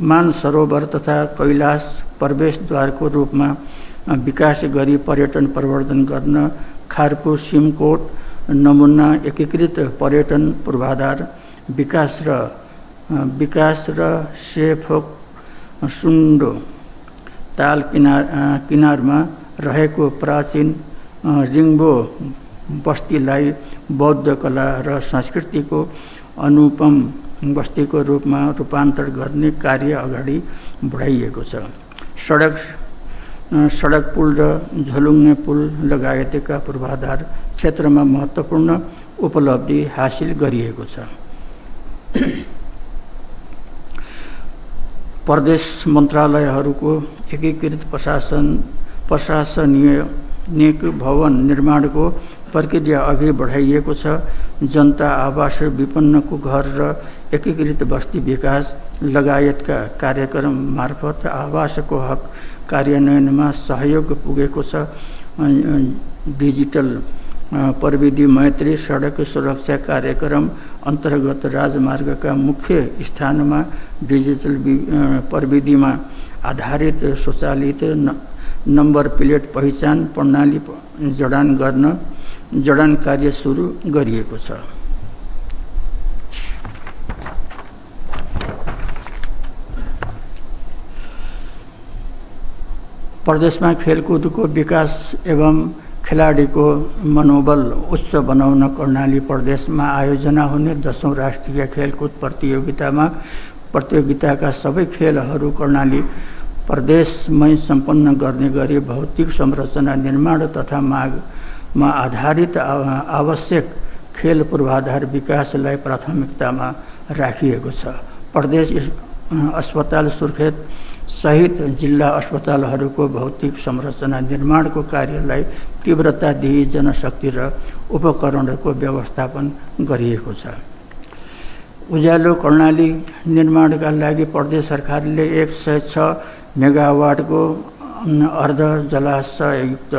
मानसरोवर तथा कैलाश प्रवेशद्वारको रूपमा विकास गरी पर्यटन प्रवर्धन गर्न खारको सिमकोट नमुना एकीकृत पर्यटन पूर्वाधार विकास र सेफोक सुन्डो ताल किनारमा रहेको प्राचीन रिङ्बो बस्तीलाई बौद्ध कला र संस्कृतिको अनुपम बस्तीको रूपमा रूपान्तर गर्ने कार्य अगाडि बढाइएको छ। सडक पुल र झोलुङ्गे पुल लगायतका पूर्वाधार क्षेत्रमा महत्त्वपूर्ण उपलब्धि हासिल गरिएको छ। प्रदेश मन्त्रालयहरूको एकीकृत प्रशासनिक भवन निर्माणको प्रक्रिया अघि बढाइएको छ। जनता आवास विपन्नको घर र एकीकृत बस्ती विकास लगायतका कार्यक्रम मार्फत आवासको हक कार्यान्वयनमा सहयोग पुगेको छ। डिजिटल प्रविधि मैत्री सडक सुरक्षा कार्यक्रम अन्तर्गत राजमार्गका मुख्य स्थानमा डिजिटल प्रविधिमा आधारित स्वचालित नम्बर प्लेट पहिचान प्रणाली जडान कार्य सुरु गरिएको छ। प्रदेशमा खेलकुदको विकास एवं खेलाडीको मनोबल उच्च बनाउन कर्णाली प्रदेशमा आयोजना हुने 10औं राष्ट्रिय खेलकुद प्रतियोगिताका सबै खेलहरू कर्णाली प्रदेशमै सम्पन्न गर्ने गरी भौतिक संरचना निर्माण तथा मागमा आधारित आवश्यक खेल पूर्वाधार विकासलाई प्राथमिकतामा राखिएको छ। प्रदेश अस्पताल सुर्खेत सहित जिल्ला अस्पतालहरूको भौतिक संरचना निर्माणको कार्यलाई तीव्रता दिई जनशक्ति र उपकरणको व्यवस्थापन गरिएको छ। उज्यालो कर्णाली निर्माणका लागि प्रदेश सरकारले 106 मेगावाटको अर्ध जलाशययुक्त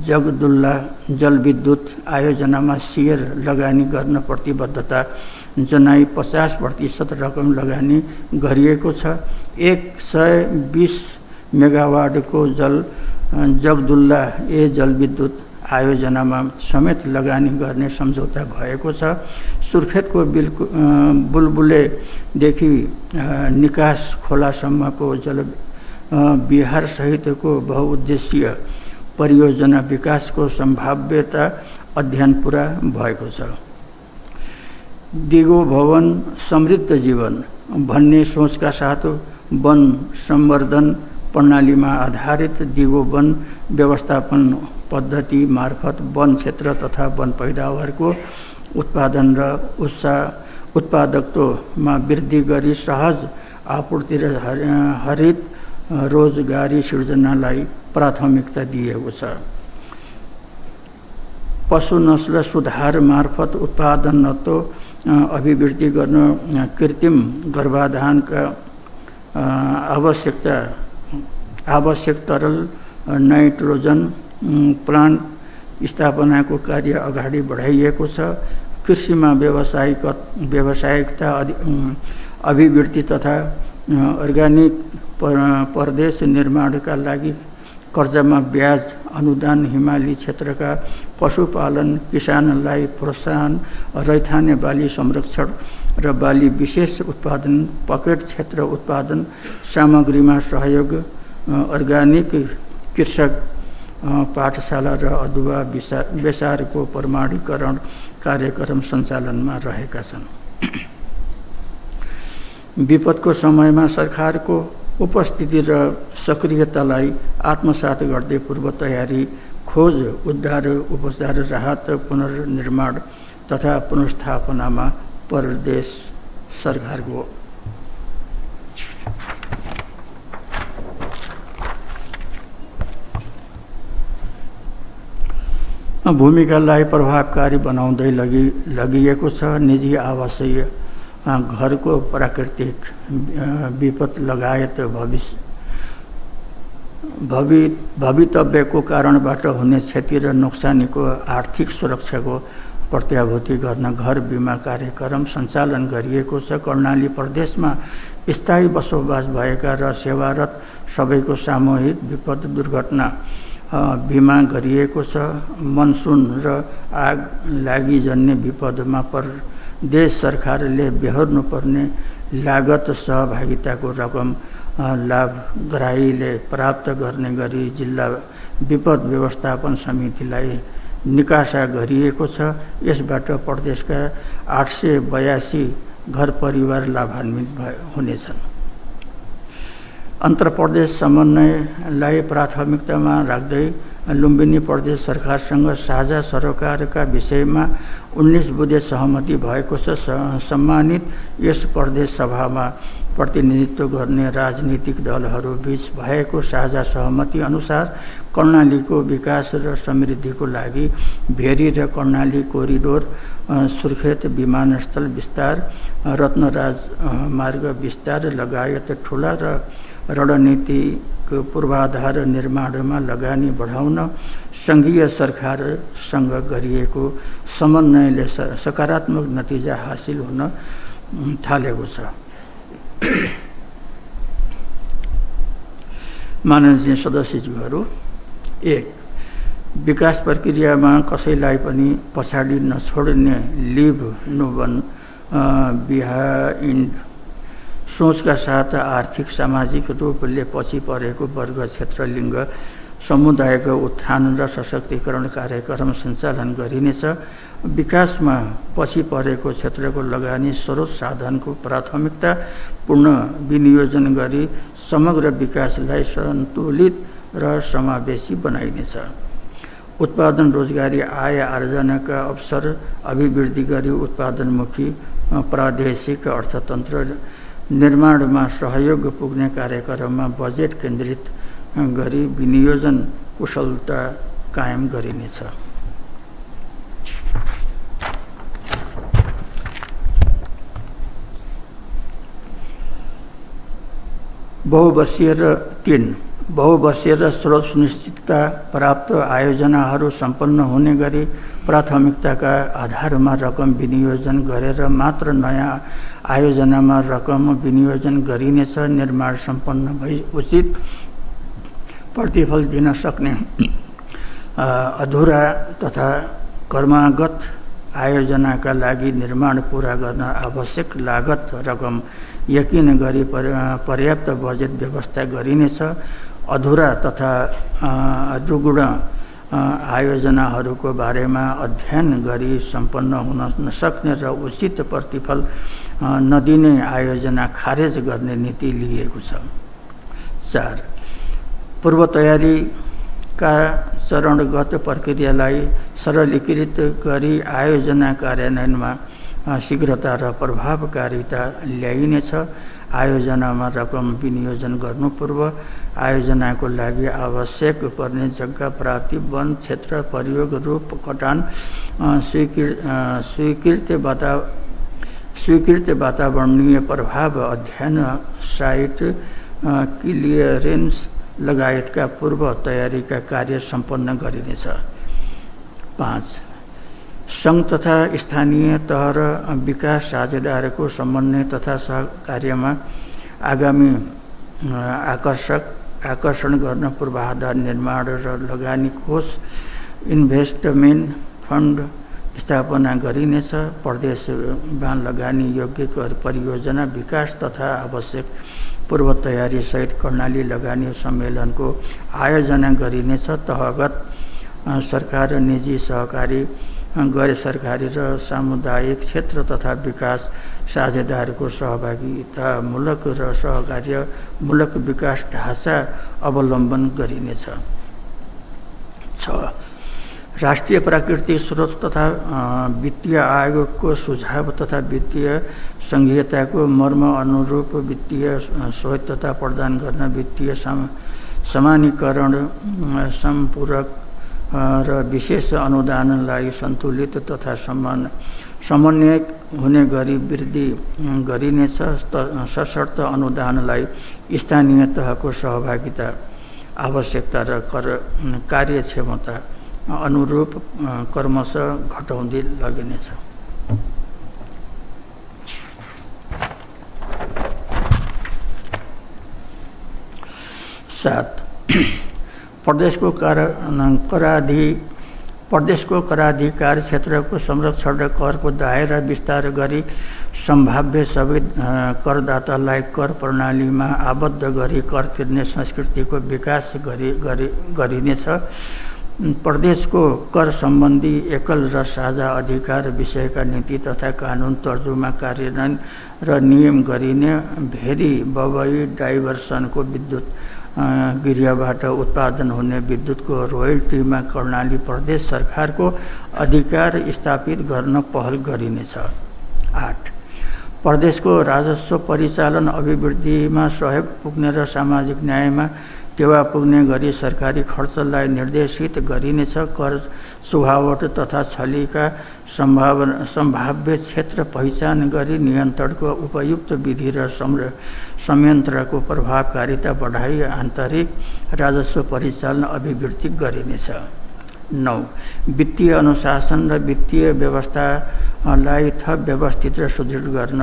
जगदुल्ला जलविद्युत आयोजनामा सेयर लगानी गर्न प्रतिबद्धता जनाई 50% रकम लगानी गरिएको छ। 120 मेगावाटको जगदुल्ला जलविद्युत आयोजनामा समेत लगानी गर्ने सम्झौता भएको छ। सुर्खेतको बुलबुलेदेखि निकास खोलासम्मको बिहार सहितको बहुउद्देश्यीय परियोजना विकासको सम्भाव्यता अध्ययन पुरा भएको छ। दिगो भवन समृद्ध जीवन भन्ने सोचका साथ वन संवर्धन प्रणालीमा आधारित दिगो वन व्यवस्थापन पद्धति मार्फत वन क्षेत्र तथा वन पैदावारको उत्पादन र उत्पादकतामा वृद्धि गरी सहज आपूर्ति र हरित रोजगारी सृजनालाई प्राथमिकता दिएको छ। पशु नस्ल सुधार मार्फत उत्पादनत्व अभिवृद्धि गर्न कृत्रिम गर्भाधानका आवश्यक तरल नाइट्रोजन प्लान्ट स्थापनाको कार्य अगाडि बढाइएको छ। कृषिमा व्यावसायिकता अभिवृद्धि तथा अर्ग्यानिक प्रदेश निर्माणका लागि कर्जामा ब्याज अनुदान हिमाली क्षेत्रका पशुपालन किसानलाई प्रोत्साहन रैथाने बाली संरक्षण र बाली विशेष उत्पादन पकेट क्षेत्र उत्पादन सामग्रीमा सहयोग अर्ग्यानिक कृषक पाठशाला र अदुवा बेसारको प्रमाणीकरण कार्यक्रम सञ्चालनमा रहेका छन्। विपदको समयमा सरकारको उपस्थिति र सक्रियतालाई आत्मसात गर्दै पूर्व तयारी खोज उद्धार उपचार राहत पुनर्निर्माण तथा पुनर्स्थापनामा प्रदेश सरकारको भूमिकालाई प्रभावकारी बनाउँदै लगिएको छ। निजी आवासीय घरको प्राकृतिक विपद लगायत भवितव्यको कारणबाट हुने क्षति र नोक्सानीको आर्थिक सुरक्षाको प्रत्याभूति गर्न घर बिमा कार्यक्रम सञ्चालन गरिएको छ। कर्णाली प्रदेशमा स्थायी बसोबास भएका र सेवारत सबैको सामूहिक विपद दुर्घटना बिमा गरिएको छ। मनसुन र आग लागिजन्य विपदमा प्रदेश सरकारले बेहोर्नुपर्ने लागत सहभागिताको रकम लाभग्राहीले प्राप्त गर्ने गरी जिल्ला विपद व्यवस्थापन समितिलाई निकासा गरिएको छ। यसबाट प्रदेशका 882 घर परिवार लाभान्वित हुनेछन्। अन्तर्प्रदेश समन्वयलाई प्राथमिकतामा राख्दै लुम्बिनी प्रदेश सरकारसँग साझा सरोकारका विषयमा 19 बुँदे सहमति भएको छ। सम्मानित यस प्रदेश सभामा प्रतिनिधित्व गर्ने राजनीतिक दलहरूबीच भएको साझा सहमति अनुसार कर्णालीको विकास र समृद्धिको लागि भेरी र कर्णाली कोरिडोर, सुर्खेत विमानस्थल विस्तार, रत्नराज मार्ग विस्तार लगायत ठुला र रणनीतिक पूर्वाधार निर्माणमा लगानी बढाउन सङ्घीय सरकारसँग गरिएको समन्वयले सकारात्मक नतिजा हासिल हुन थालेको छ। माननीय सदस्यज्यूहरू, 1. विकास प्रक्रियामा कसैलाई पनि पछाडि नछोड्ने लिभ नो वन बिहाइन्ड सोचका साथ आर्थिक सामाजिक रूपले पछि परेको वर्ग क्षेत्र लिङ्ग समुदायको उत्थान र सशक्तिकरण कार्यक्रम सञ्चालन गरिनेछ। विकासमा पछि परेको क्षेत्रको लगानी स्रोत साधनको प्राथमिकतापूर्ण विनियोजन गरी समग्र विकासलाई सन्तुलित र समावेशी बनाइनेछ। उत्पादन, रोजगारी, आय आर्जनाका अवसर अभिवृद्धि गरी उत्पादनमुखी प्रादेशिक अर्थतन्त्र निर्माणमा सहयोग पुग्ने कार्यक्रममा बजेट केन्द्रित गरी विनियोजन कुशलता कायम गरिनेछ। बहुवर्षीय र 3. बहुवर्षीय र स्रोत सुनिश्चितता प्राप्त आयोजनाहरू सम्पन्न हुने गरी प्राथमिकताका आधारमा रकम विनियोजन गरेर मात्र नयाँ आयोजनामा रकम विनियोजन गरिनेछ। निर्माण सम्पन्न भई उचित प्रतिफल दिन सक्ने अधुरा तथा क्रमागत आयोजनाका लागि निर्माण पूरा गर्न आवश्यक लागत रकम यकिन गरी पर्याप्त बजेट व्यवस्था गरिनेछ। अधुरा तथा रुग्ण आयोजनाहरूको बारेमा अध्ययन गरी सम्पन्न हुन नसक्ने र उचित प्रतिफल नदिने आयोजना खारेज गर्ने नीति लिएको छ। 4. पूर्व तयारीका चरणगत प्रक्रियालाई सरलीकृत गरी आयोजना कार्यान्वयनमा शीघ्रता र प्रभावकारिता ल्याइनेछ। आयोजनामा रकम विनियोजन गर्नु पूर्व आयोजनाको लागि आवश्यक पर्ने जग्गा प्राप्ति, वन क्षेत्र प्रयोग, रूप कटान, स्वीकृत वातावरणीय प्रभाव अध्ययन, साइट क्लियरेन्स लगायतका पूर्व तयारीका कार्य सम्पन्न गरिनेछ। 5. सङ्घ तथा स्थानीय तह र विकास साझेदारको समन्वय तथा सहकार्यमा आगामी आकर्षण गर्न पूर्वाधार निर्माण र लगानी कोष इन्भेस्टमेन्ट फन्ड स्थापना गरिनेछ। प्रदेशमा लगानी योग्य परियोजना विकास तथा आवश्यक पूर्व तयारी सहित कर्णाली लगानी सम्मेलनको आयोजना गरिनेछ। तहगत सरकार, निजी, सहकारी, गैर सरकारी र सामुदायिक क्षेत्र तथा विकास साझेदारको सहभागितामूलक र सहकार्यमूलक विकास ढाँचा अवलम्बन गरिनेछ। 6. राष्ट्रिय प्राकृतिक स्रोत तथा वित्तीय आयोगको सुझाव तथा वित्तीय सङ्घीयताको मर्म अनुरूप वित्तीय स्वायत्तता प्रदान गर्न वित्तीय समानीकरण, सम्पूरक र विशेष अनुदानलाई सन्तुलित तथा समन्वय हुने गरी वृद्धि गरिनेछ। सशर्त अनुदानलाई स्थानीय तहको सहभागिता, आवश्यकता र कार्यक्षमता अनुरूप क्रमशः घटाउँदै लगिनेछ। 7 प्रदेशको कराधिकार क्षेत्रको संरक्षण र करको दायरा विस्तार गरी सम्भाव्य सबै करदातालाई कर प्रणालीमा आबद्ध गरी कर तिर्ने संस्कृतिको विकास गरिनेछ। प्रदेशको कर सम्बन्धी एकल र साझा अधिकार विषयका नीति तथा कानुन तर्जुमा कार्यान्वयन र नियम गरिने। भेरी बबई डाइभर्सनको विद्युत गृहबाट उत्पादन हुने विद्युतको रोयल्टीमा कर्णाली प्रदेश सरकारको अधिकार स्थापित गर्न पहल गरिनेछ। 8 प्रदेशको राजस्व परिचालन अभिवृद्धिमा सहयोग पुग्ने र सामाजिक न्यायमा टेवा पुग्ने गरी सरकारी खर्चलाई निर्देशित गरिनेछ। कर सुहावट तथा छलीका सम्भाव्य क्षेत्र पहिचान गरी नियन्त्रणको उपयुक्त विधि र संयन्त्रको प्रभावकारिता बढाई आन्तरिक राजस्व परिचालन अभिवृद्धि गरिनेछ। 9 वित्तीय अनुशासन र वित्तीय व्यवस्थालाई थप व्यवस्थित र सुदृढ गर्न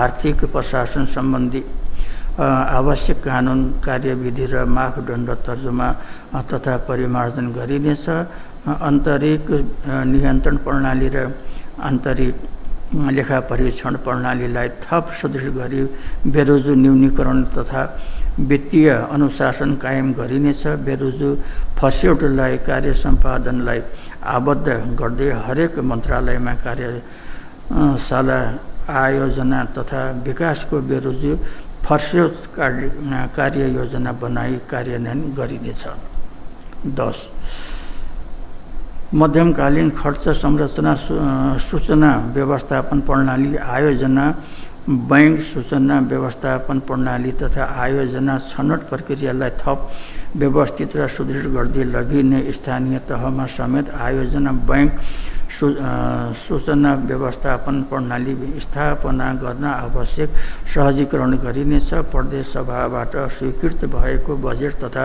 आर्थिक प्रशासन सम्बन्धी आवश्यक कानुन कार्यविधि र मापदण्ड तर्जुमा तथा परिमार्जन गरिनेछ। आन्तरिक नियन्त्रण प्रणाली र आन्तरिक लेखा परीक्षण प्रणालीलाई थप सुदृढ गरी बेरोजु न्यूनीकरण तथा वित्तीय अनुशासन कायम गरिनेछ। बेरोजु फस्यौटलाई कार्य सम्पादनलाई आबद्ध गर्दै हरेक मन्त्रालयमा कार्यशाला आयोजना तथा विकासको बेरोजु फस्यौट कार्य योजना बनाई कार्यान्वयन गरिनेछ। 10 मध्यमकालीन खर्च संरचना सूचना व्यवस्थापन प्रणाली आयोजना, बैंक सूचना व्यवस्थापन प्रणाली तथा आयोजना छनौट प्रक्रियालाई थप व्यवस्थित र सुदृढ गर्दै लगिने। स्थानीय तहमा समेत आयोजना बैंक सूचना व्यवस्थापन प्रणाली स्थापना गर्न आवश्यक सहजीकरण गरिनेछ। प्रदेश सभाबाट स्वीकृत भएको बजेट तथा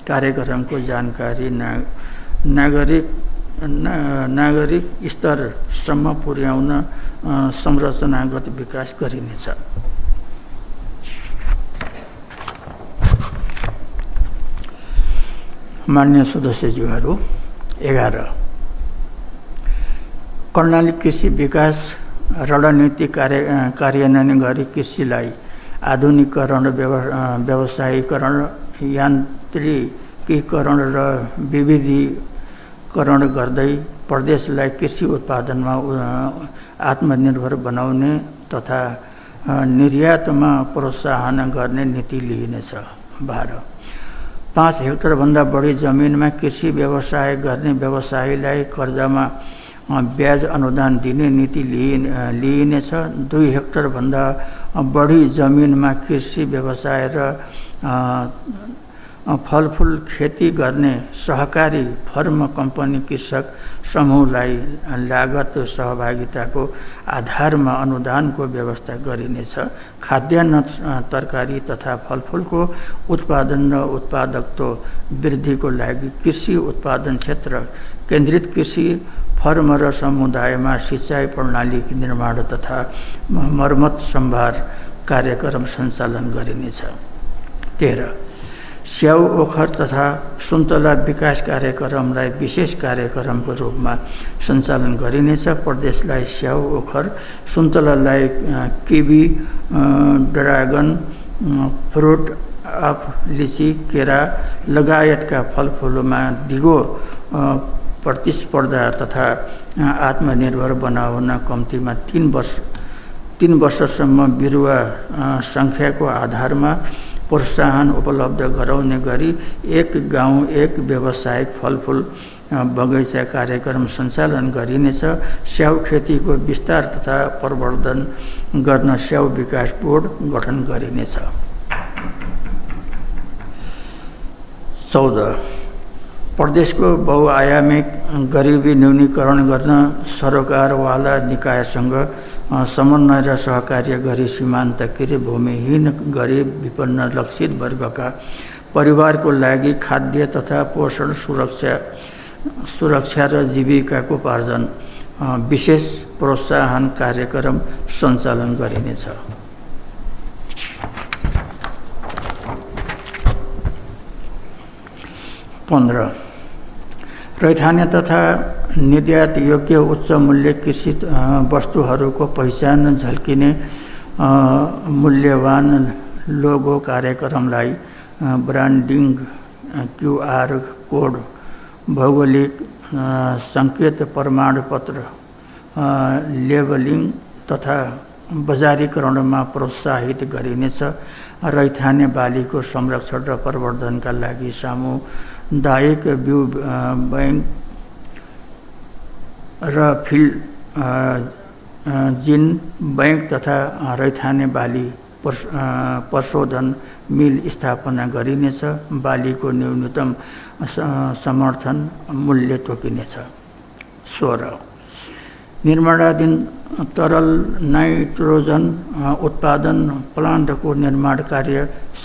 कार्यक्रमको जानकारी नागरिक स्तरसम्म पुर्याउन संरचनागत विकास गरिनेछ। मान्य सदस्यज्यूहरू, 11 कर्णाली कृषि विकास रणनीति कार्यान्वयन गरी कृषिलाई आधुनिकीकरण, व्यवसायीकरण, यान्त्रिकीकरण र विविधीकरण गर्दै प्रदेशलाई कृषि उत्पादनमा आत्मनिर्भर बनाउने तथा निर्यातमा प्रोत्साहन गर्ने नीति लिइनेछ। 12 5 हेक्टरभन्दा बढी जमिनमा कृषि व्यवसाय गर्ने व्यवसायीलाई कर्जामा ब्याज अनुदान दिने नीति लिइनेछ। 2 हेक्टरभन्दा बढी जमिनमा कृषि व्यवसाय र फलफुल खेती गर्ने सहकारी फर्म कम्पनी कृषक समूहलाई लागत सहभागिताको आधारमा अनुदानको व्यवस्था गरिनेछ। खाद्यान्न, तरकारी तथा फलफुलको उत्पादन र उत्पादकत्व वृद्धिको लागि कृषि उत्पादन क्षेत्र केन्द्रित कृषि फर्म र समुदायमा सिँचाइ प्रणाली निर्माण तथा मर्मत सम्भार कार्यक्रम सञ्चालन गरिनेछ। 13 स्याउ, ओखर तथा सुन्तला विकास कार्यक्रमलाई विशेष कार्यक्रमको रूपमा सञ्चालन गरिनेछ। प्रदेशलाई स्याउ, ओखर, सुन्तलालाई किवी, ड्रागन फ्रुट अफ लिची, केरा लगायतका फलफुलमा दिगो प्रतिस्पर्धा तथा आत्मनिर्भर बनाउन कम्तीमा 3 वर्षसम्म बिरुवा सङ्ख्याको आधारमा प्रोत्साहन उपलब्ध गराउने गरी एक गाउँ एक व्यावसायिक फलफुल बगैँचा कार्यक्रम सञ्चालन गरिनेछ। स्याउ खेतीको विस्तार तथा प्रवर्धन गर्न स्याउ विकास बोर्ड गठन गरिनेछ। 14 प्रदेशको बहुआयामिक गरिबी न्यूनीकरण गर्न सरोकारवाला निकायसँग समन्वय र सहकार्य गरी सीमान्तकृत भूमिहीन गरिब विपन्न लक्षित वर्गका परिवारको लागि खाद्य तथा पोषण सुरक्षा र जीविकाको उपार्जन विशेष प्रोत्साहन कार्यक्रम सञ्चालन गरिनेछ। 15 रैथाने तथा निर्यात योग्य उच्च मूल्य कृषि वस्तुहरूको पहिचान झल्किने मूल्यवान लोगो कार्यक्रमलाई ब्रान्डिङ, क्यूआर कोड, भौगोलिक सङ्केत, प्रमाणपत्र, लेबलिङ तथा बजारीकरणमा प्रोत्साहित गरिनेछ। रैथाने बालीको संरक्षण र प्रवर्धनका लागि सामुदायिक बिउ बैंक र फिल्ड जिन बैंक तथा रैथाने बाली प्रशोधन मिल स्थापना गरिनेछ। बालीको न्यूनतम समर्थन मूल्य तोकिनेछ। 16 निर्माणाधीन तरल नाइट्रोजन उत्पादन प्लान्टको निर्माण कार्य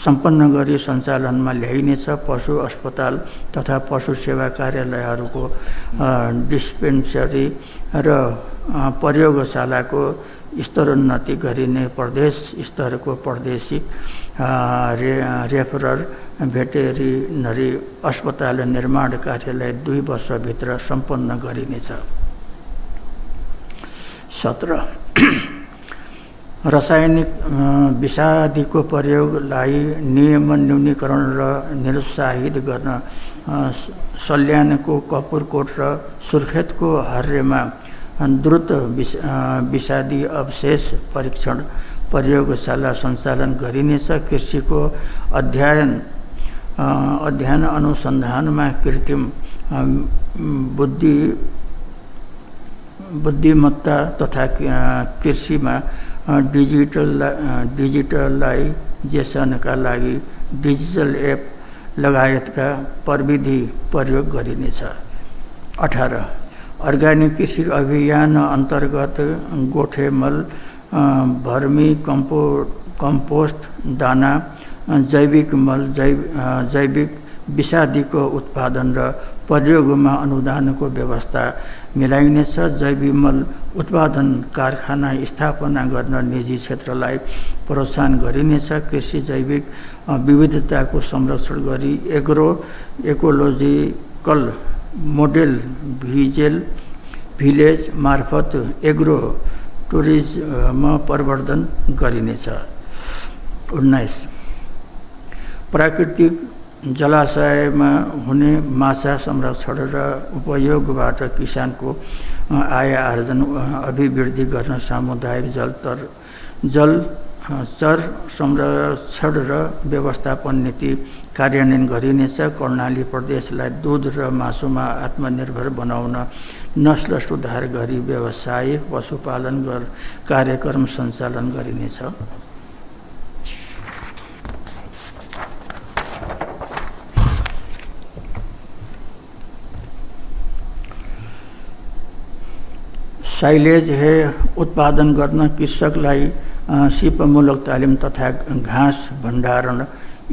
सम्पन्न गरी सञ्चालनमा ल्याइनेछ। पशु अस्पताल तथा पशु सेवा कार्यालयहरूको डिस्पेन्सरी र प्रयोगशालाको स्तरोन्नति गरिने प्रदेश स्तरको प्रादेशिक रेफरल भेटेरिनरी अस्पताल निर्माण कार्यलाई 2 वर्षभित्र सम्पन्न गरिनेछ। 17 रासायनिक विषादीको प्रयोगलाई नियमन न्यूनीकरण र निरुत्साहित गर्न सल्यानको कपुरकोट र सुर्खेतको हर्रेमा द्रुत विषादी अवशेष परीक्षण प्रयोगशाला सञ्चालन गरिनेछ। कृषिको अध्ययन अनुसन्धानमा कृत्रिम बुद्धिमत्ता तथा कृषिमा डिजिटलाइजेसनका लागि डिजिटल एप लगायतका प्रविधि प्रयोग गरिनेछ। 18 अर्ग्यानिक कृषि अभियान अन्तर्गत गोठेमल, भर्मी कम्पोस्ट, दाना, जैविक मल, जैविक विषादीको उत्पादन र प्रयोगमा अनुदानको व्यवस्था मिलाइनेछ। जैविक मल उत्पादन कारखाना स्थापना गर्न निजी क्षेत्रलाई प्रोत्साहन गरिनेछ। कृषि जैविक विविधताको संरक्षण गरी एकोलोजिकल मोडेल भिलेज मार्फत एग्रो टुरिज्म प्रवर्धन गरिनेछ। 19 प्राकृतिक जलाशयमा हुने माछा संरक्षण र उपयोगबाट किसानको आय आर्जन अभिवृद्धि गर्न सामुदायिक जलचर संरक्षण र व्यवस्थापन नीति कार्यान्वयन गरिनेछ। कर्णाली प्रदेशलाई दूध र मासुमा आत्मनिर्भर बनाउन नस्ल सुधार गरी व्यावसायिक पशुपालन कार्यक्रम सञ्चालन गरिनेछ। साइलेज हे उत्पादन गर्न कृषकलाई सिपमूलक तालिम तथा घाँस भण्डारण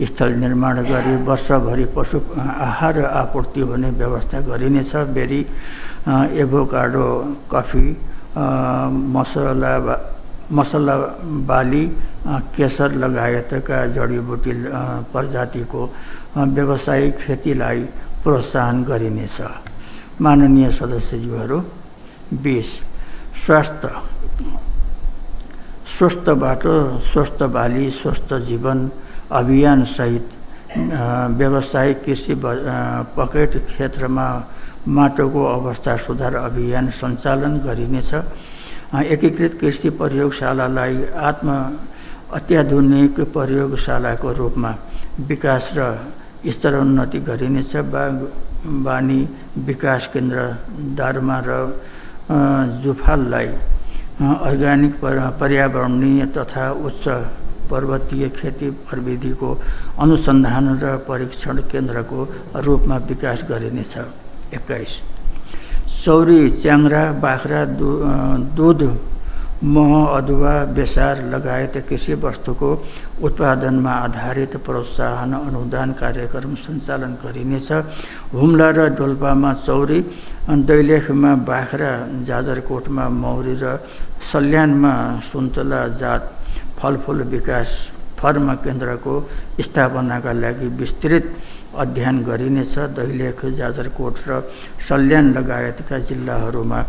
स्थल निर्माण गरी वर्षभरि पशु आहार आपूर्ति हुने व्यवस्था गरिनेछ। बेरी, एभोकाडो, कफी, मसला बाली, केसर लगायतका जडीबुटी प्रजातिको व्यावसायिक खेतीलाई प्रोत्साहन गरिनेछ। माननीय सदस्यज्यूहरू, 20 स्वस्थ बाटो, स्वस्थ बाली, स्वस्थ जीवन अभियान सहित व्यावसायिक कृषि पकेट क्षेत्रमा माटोको अवस्था सुधार अभियान सञ्चालन गरिनेछ। एकीकृत कृषि प्रयोगशालालाई अत्याधुनिक प्रयोगशालाको रूपमा विकास र स्तरोन्नति गरिनेछ। बागवानी विकास केन्द्र दारमा र जुफाललाई अर्ग्यानिक पर्यावरणीय तथा उच्च पर्वतीय खेती प्रविधिको अनुसन्धान र परीक्षण केन्द्रको रूपमा विकास गरिनेछ। 21 चौरी, च्याङ्रा, बाख्रा, दूध, मह, अदुवा, बेसार लगायत कृषि वस्तुको उत्पादनमा आधारित प्रोत्साहन अनुदान कार्यक्रम सञ्चालन गरिनेछ। हुम्ला र डोल्पामा चौरी, दैलेखमा बाख्रा, जाजरकोटमा मौरी र सल्यानमा सुन्तला जात फलफुल विकास फर्म केन्द्रको स्थापनाका लागि विस्तृत अध्ययन गरिनेछ। दैलेख, जाजरकोट र सल्यान लगायतका जिल्लाहरूमा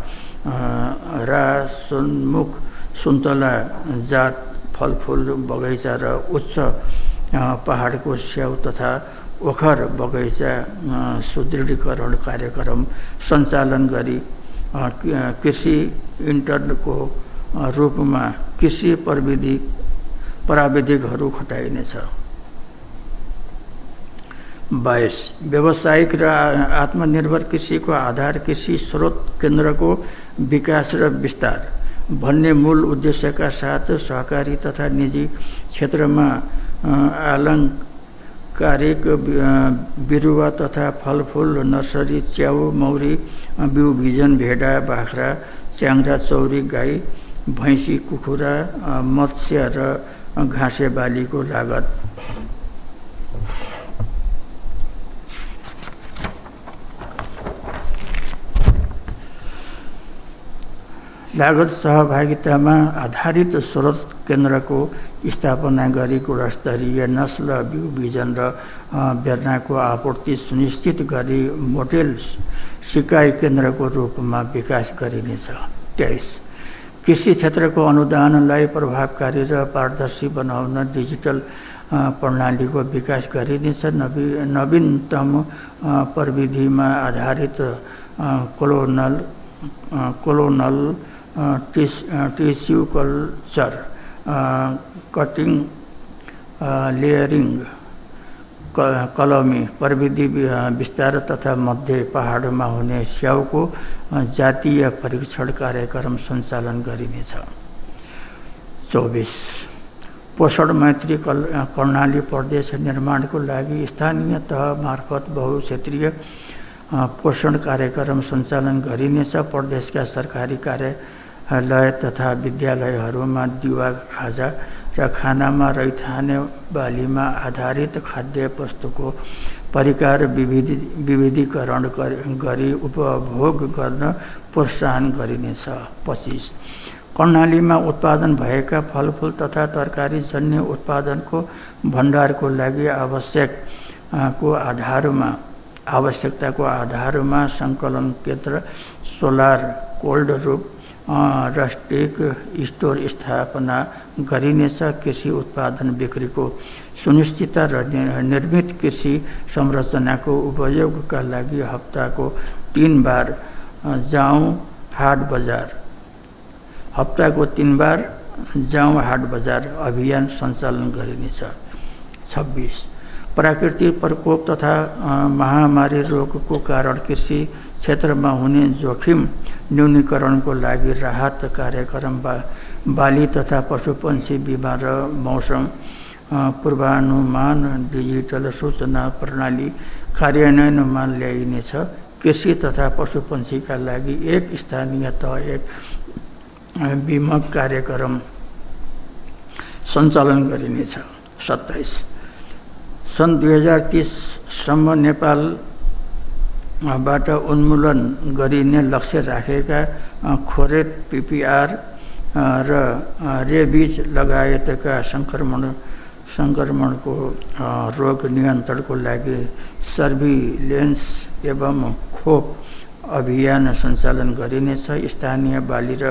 रासोन्मुख सुन्तला जात फलफुल बगैँचा र उच्च पहाडको स्याउ तथा ओखर बगैँचा सुदृढीकरण कार्यक्रम सञ्चालन गरी कृषि इन्टर्नको रूपमा कृषि प्राविधिकहरू खटाइनेछ। 22 व्यावसायिक र आत्मनिर्भर कृषिको आधार कृषि स्रोत केन्द्रको विकास र विस्तार भन्ने मूल उद्देश्यका साथ सहकारी तथा निजी क्षेत्रमा आलङ्कारिक बिरुवा तथा फलफुल नर्सरी, च्याउ, मौरी, बिउ बिजन, भेडा, बाख्रा, च्याङ्ग्रा, चौरी, गाई, भैँसी, कुखुरा, मत्स्य र घाँसे बालीको लागत सहभागितामा आधारित स्रोत केन्द्रको स्थापना गरी गुणस्तरीय नस्ल, बिउ बिजन र बेर्नाको आपूर्ति सुनिश्चित गरी मोडेल सिकाइ केन्द्रको रूपमा विकास गरिनेछ। 23 कृषि क्षेत्रको अनुदानलाई प्रभावकारी र पारदर्शी बनाउन डिजिटल प्रणालीको विकास गरिनेछ। नवीनतम प्रविधिमा आधारित colonel tissue culture, cutting, layering, कलमी प्रविधि विस्तार तथा मध्य पहाडमा हुने स्याउको जातीय परीक्षण कार्यक्रम सञ्चालन गरिनेछ। 24 पोषण मैत्री कर्णाली प्रदेश निर्माणको लागि स्थानीय तह मार्फत बहुक्षेत्रीय पोषण कार्यक्रम सञ्चालन गरिनेछ। प्रदेशका सरकारी कार्यालय तथा विद्यालयहरूमा दिवा खाजा र खानामा रैथाने बालीमा आधारित खाद्य वस्तुको परिकार विविधीकरण गरी उपभोग गर्न प्रोत्साहन गरिनेछ। 25 कर्णालीमा उत्पादन भएका फलफुल तथा तरकारी जन्य उत्पादनको भण्डारको लागि आवश्यकताको आधारमा सङ्कलन केन्द्र, सोलर कोल्ड रूम र स्टेक स्टोर स्थापना गरिनेछ। कृषि उत्पादन बिक्रीको सुनिश्चितता र निर्मित कृषि संरचनाको उपयोगका लागि हप्ताको 3 बार जाउँ हाट बजार अभियान सञ्चालन गरिनेछ। 26 प्राकृतिक प्रकोप तथा महामारी रोगको कारण कृषि क्षेत्रमा हुने जोखिम न्यूनीकरणको लागि राहत कार्यक्रम, बाली तथा पशुपन्छी बिमा र मौसम पूर्वानुमान डिजिटल सूचना प्रणाली कार्यान्वयनमा ल्याइनेछ। कृषि तथा पशुपन्छीका लागि एक स्थानीय तह एक बिमा कार्यक्रम सञ्चालन गरिनेछ। 27 सन् 2030 सम्म नेपालबाट उन्मूलन गरिने लक्ष्य राखेका खोरेत, पिपिआर र रेबिज लगायतका सङ्क्रमणको रोग नियन्त्रणको लागि सर्भिलेन्स एवं खोप अभियान सञ्चालन गरिनेछ। स्थानीय बाली र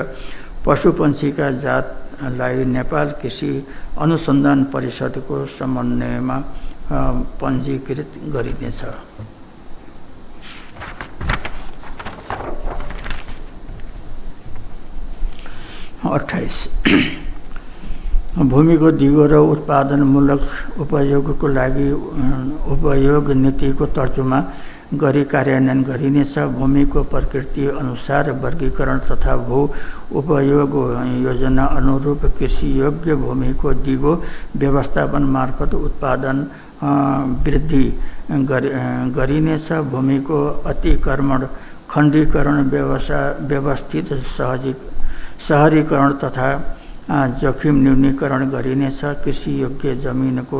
पशुपन्छीका जातलाई नेपाल कृषि अनुसन्धान परिषदको समन्वयमा पञ्जीकृत गरिनेछ। 28 भूमिको दिगो र उत्पादनमूलक उपयोगको लागि उपयोग नीतिको तर्जुमा गरी कार्यान्वयन गरिनेछ। भूमिको प्रकृति अनुसार वर्गीकरण तथा भू उपयोग योजना अनुरूप कृषियोग्य भूमिको दिगो व्यवस्थापन मार्फत उत्पादन वृद्धि गरिनेछ। भूमिको अतिक्रमण, खण्डीकरण, व्यवस्थित सहरीकरण तथा जोखिम न्यूनीकरण गरिनेछ। कृषियोग्य जमिनको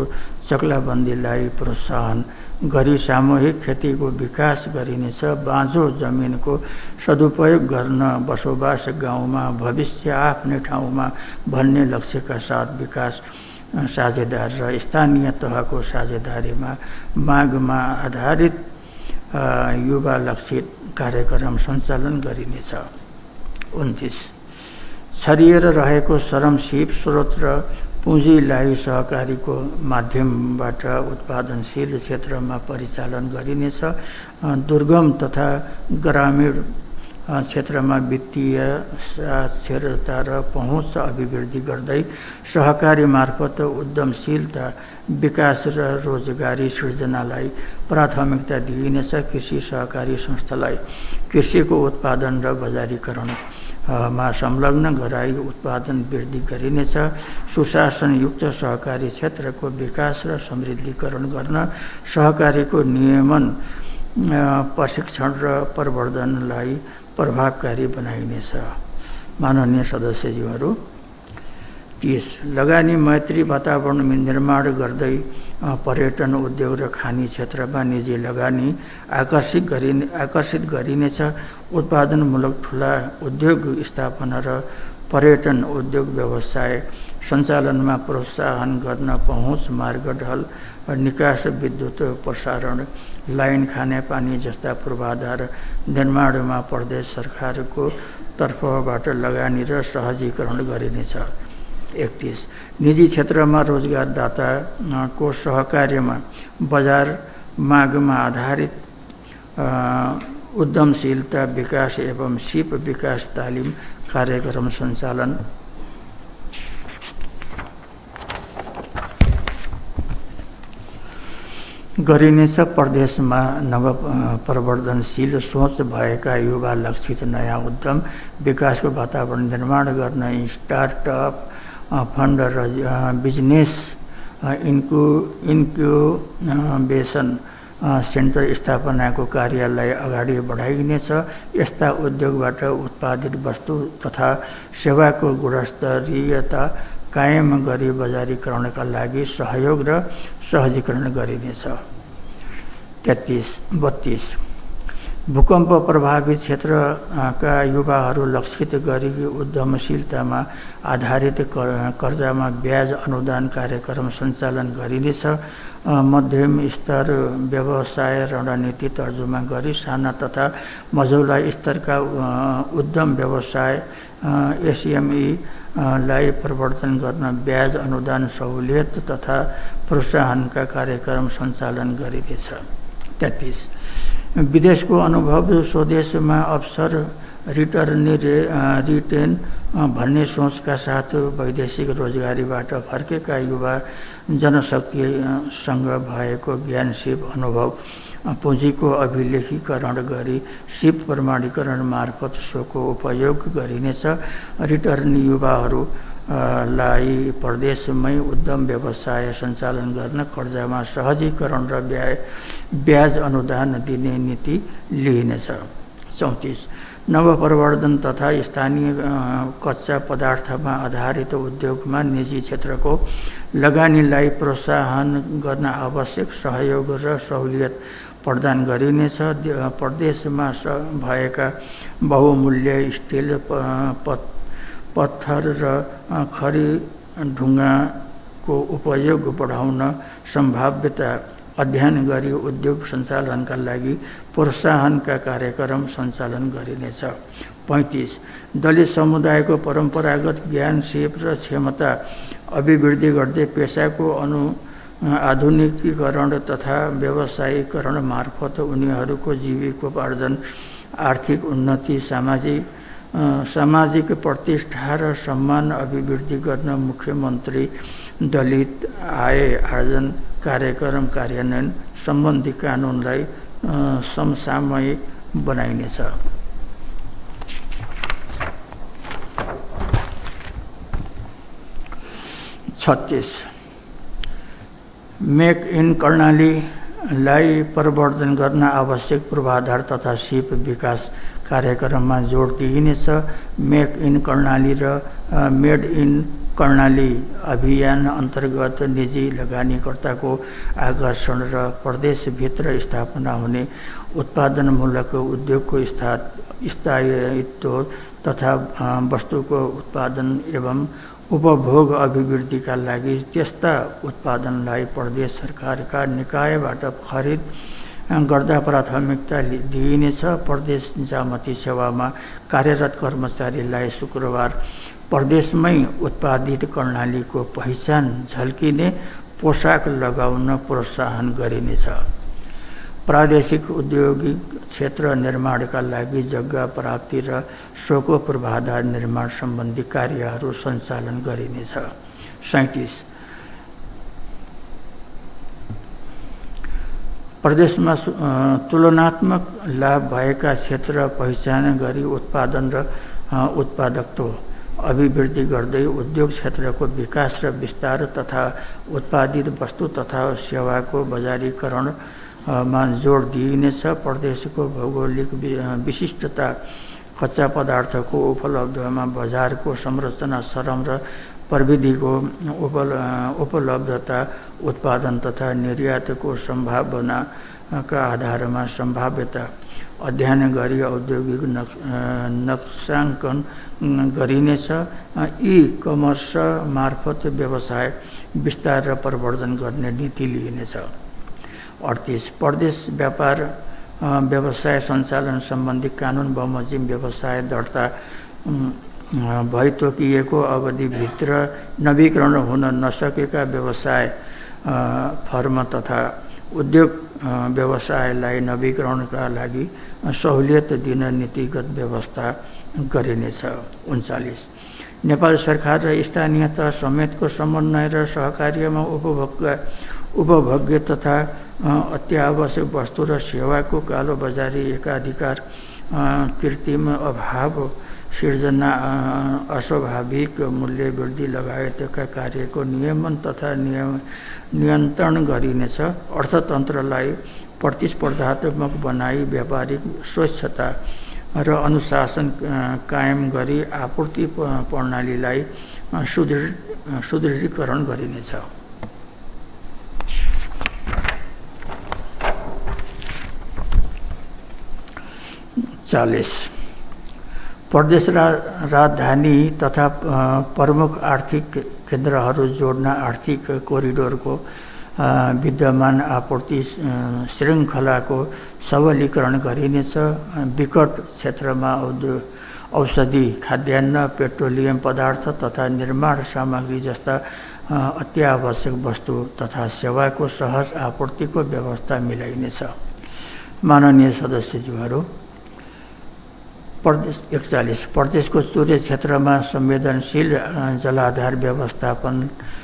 चक्लाबन्दीलाई प्रोत्साहन गरी सामूहिक खेतीको विकास गरिनेछ। बाँझो जमिनको सदुपयोग गर्न बसोबास गाउँमा भविष्य आफ्नै ठाउँमा भन्ने लक्ष्यका साथ विकास साझेदार र स्थानीय तहको साझेदारीमा मागमा आधारित युवा लक्षित कार्यक्रम सञ्चालन गरिनेछ। 29 छरिएर रहेको श्रम सिप स्रोत र पुँजीलाई सहकारीको माध्यमबाट उत्पादनशील क्षेत्रमा परिचालन गरिनेछ। दुर्गम तथा ग्रामीण क्षेत्रमा वित्तीय साक्षरता र पहुँच अभिवृद्धि गर्दै सहकारी मार्फत उद्यमशीलता विकास र रोजगारी सृजनालाई प्राथमिकता दिइनेछ। कृषि सहकारी संस्थालाई कृषिको उत्पादन र बजारीकरण मा संलग्न गराई उत्पादन वृद्धि गरिनेछ। सुशासनयुक्त सहकारी क्षेत्रको विकास र समृद्धिकरण गर्न सहकारीको नियमन प्रशिक्षण र प्रवर्धनलाई प्रभावकारी बनाइनेछ। माननीय सदस्यज्यूहरू, 30 लगानी मैत्री वातावरण निर्माण गर्दै पर्यटन उद्योग र खानी क्षेत्रमा निजी लगानी आकर्षित गरिनेछ। उत्पादनमूलक ठुला उद्योग स्थापना र पर्यटन उद्योग व्यवसाय सञ्चालनमा प्रोत्साहन गर्न पहुँच मार्ग ढल निकास विद्युत प्रसारण लाइन खानेपानी जस्ता पूर्वाधार निर्माणमा प्रदेश सरकारको तर्फबाट लगानी र सहजीकरण गरिनेछ। 31 निजी क्षेत्रमा रोजगारदाताको सहकार्यमा बजार मागमा आधारित उद्यमशीलता विकास एवं सिप विकास तालिम कार्यक्रम सञ्चालन गरिनेछ। प्रदेशमा नव प्रवर्धनशील सोच भएका युवा लक्षित नयाँ उद्यम विकासको वातावरण निर्माण गर्न स्टार्टअप फन्ड र बिजनेस इन्क्युबेसन सेन्टर स्थापनाको कार्यलाई अगाडि बढाइनेछ। यस्ता उद्योगबाट उत्पादित वस्तु तथा सेवाको गुणस्तरीयता कायम गरी बजारीकरणका लागि सहयोग र सहजीकरण गरिनेछ। 32 भूकम्प प्रभावित क्षेत्रका युवाहरू लक्षित गरी उद्यमशीलतामा आधारित कर्जामा ब्याज अनुदान कार्यक्रम सञ्चालन गरिनेछ। मध्यम स्तर व्यवसाय रणनीति तर्जुमा गरी साना तथा मझौला स्तरका उद्यम व्यवसाय एसएमई लाई प्रवर्धन गर्न ब्याज अनुदान सहुलियत तथा प्रोत्साहनका कार्यक्रम सञ्चालन गरिनेछ। 33 विदेशको अनुभव स्वदेशमा अवसर रिटेन भन्ने सोचका साथ वैदेशिक रोजगारीबाट फर्केका युवा जनशक्तिसँग भएको ज्ञान सिप अनुभव पुँजीको अभिलेखीकरण गरी सिप प्रमाणीकरण मार्फत सोको उपयोग गरिनेछ। रिटर्न युवाहरूलाई प्रदेशमै उद्यम व्यवसाय सञ्चालन गर्न कर्जामा सहजीकरण र ब्याज अनुदान दिने नीति लिइनेछ। 34 नवप्रवर्धन तथा स्थानीय कच्चा पदार्थमा आधारित उद्योगमा निजी क्षेत्रको लगानीलाई प्रोत्साहन गर्न आवश्यक सहयोग र सहुलियत प्रदान गरिनेछ। प्रदेशमा भएका बहुमूल्य स्टिल पत्थर र खरी ढुङ्गाको उपयोग बढाउन सम्भाव्यता अध्ययन गरी उद्योग सञ्चालनका लागि प्रोत्साहनका कार्यक्रम सञ्चालन गरिनेछ। 35 दलित समुदायको परम्परागत ज्ञान सिप र क्षमता अभिवृद्धि गर्दै पेसाको आधुनिकीकरण तथा व्यवसायीकरण मार्फत उनीहरूको जीविकोपार्जन आर्थिक उन्नति सामाजिक प्रतिष्ठा र सम्मान अभिवृद्धि गर्न मुख्यमन्त्री दलित आय आर्जन कार्यक्रम कार्यान्वयन सम्बन्धी कानुनलाई समसामयिक बनाइनेछ। 36 मेक इन कर्णालीलाई प्रवर्धन गर्न आवश्यक पूर्वाधार तथा सिप विकास कार्यक्रममा जोड दिइनेछ। मेक इन कर्णाली र मेड इन कर्णाली अभियान अन्तर्गत निजी लगानीकर्ताको आकर्षण र प्रदेशभित्र स्थापना हुने उत्पादनमूलक उद्योगको स्थायित्व तथा वस्तुको उत्पादन एवं उपभोग अभिवृद्धिका लागि त्यस्ता उत्पादनलाई प्रदेश सरकारका निकायबाट खरिद गर्दा प्राथमिकता दिइनेछ। प्रदेश जामती सेवामा कार्यरत कर्मचारीलाई शुक्रबार प्रदेशमै उत्पादित कर्णालीको पहिचान झल्किने पोसाक लगाउन प्रोत्साहन गरिनेछ। प्रादेशिक औद्योगिक क्षेत्र निर्माणका लागि जग्गा प्राप्ति र सोको पूर्वाधार निर्माण सम्बन्धी कार्यहरू सञ्चालन गरिनेछ। 37 प्रदेशमा तुलनात्मक लाभ भएका क्षेत्र पहिचान गरी उत्पादन र उत्पादकत्व अभिवृद्धि गर्दै उद्योग क्षेत्रको विकास र विस्तार तथा उत्पादित वस्तु तथा सेवाको बजारीकरणमा जोड दिइनेछ। प्रदेशको भौगोलिक विशिष्टता, कच्चा पदार्थको उपलब्धमा बजारको संरचना, श्रम र प्रविधिको उपलब्धता, उत्पादन तथा निर्यातको सम्भावनाका आधारमा सम्भाव्यता अध्ययन गरी औद्योगिक नक्साङ्कन गरिनेछ। ई-कमर्स मार्फत व्यवसाय विस्तार र प्रवर्धन गर्ने नीति लिइनेछ। 38 प्रदेश व्यापार व्यवसाय सञ्चालन सम्बन्धी कानुन बमोजिम व्यवसाय दर्ता भई तोकिएको अवधिभित्र नवीकरण हुन नसकेका व्यवसाय फर्म तथा उद्योग व्यवसायलाई नवीकरणका लागि सहुलियत दिन नीतिगत व्यवस्था गरिनेछ। 39 नेपाल सरकार र स्थानीय तह समेतको समन्वय र सहकार्यमा उपभोग्य तथा अत्यावश्यक वस्तु र सेवाको कालोबजारी, एकाधिकार, कृत्रिम अभाव सिर्जना, अस्वाभाविक मूल्य वृद्धि लगायतका कार्यको नियमन तथा नियन्त्रण गरिनेछ। अर्थतन्त्रलाई प्रतिस्पर्धात्मक बनाई व्यापारिक स्वच्छता र अनुशासन कायम गरी आपूर्ति प्रणालीलाई सुदृढीकरण गरिनेछ। 40 प्रदेश राजधानी तथा प्रमुख आर्थिक केन्द्रहरू जोड्न आर्थिक कोरिडोरको विद्यमान आपूर्ति श्रृङ्खलाको सबलीकरण गरिनेछ। विकट क्षेत्रमा औषधि, खाद्यान्न, पेट्रोलियम पदार्थ तथा निर्माण सामग्री जस्ता अत्यावश्यक वस्तु तथा सेवाको सहज आपूर्तिको व्यवस्था मिलाइनेछ। माननीय सदस्यज्यूहरू, प्रदेश 41 प्रदेशको चुरे क्षेत्रमा संवेदनशील जलाधार व्यवस्थापन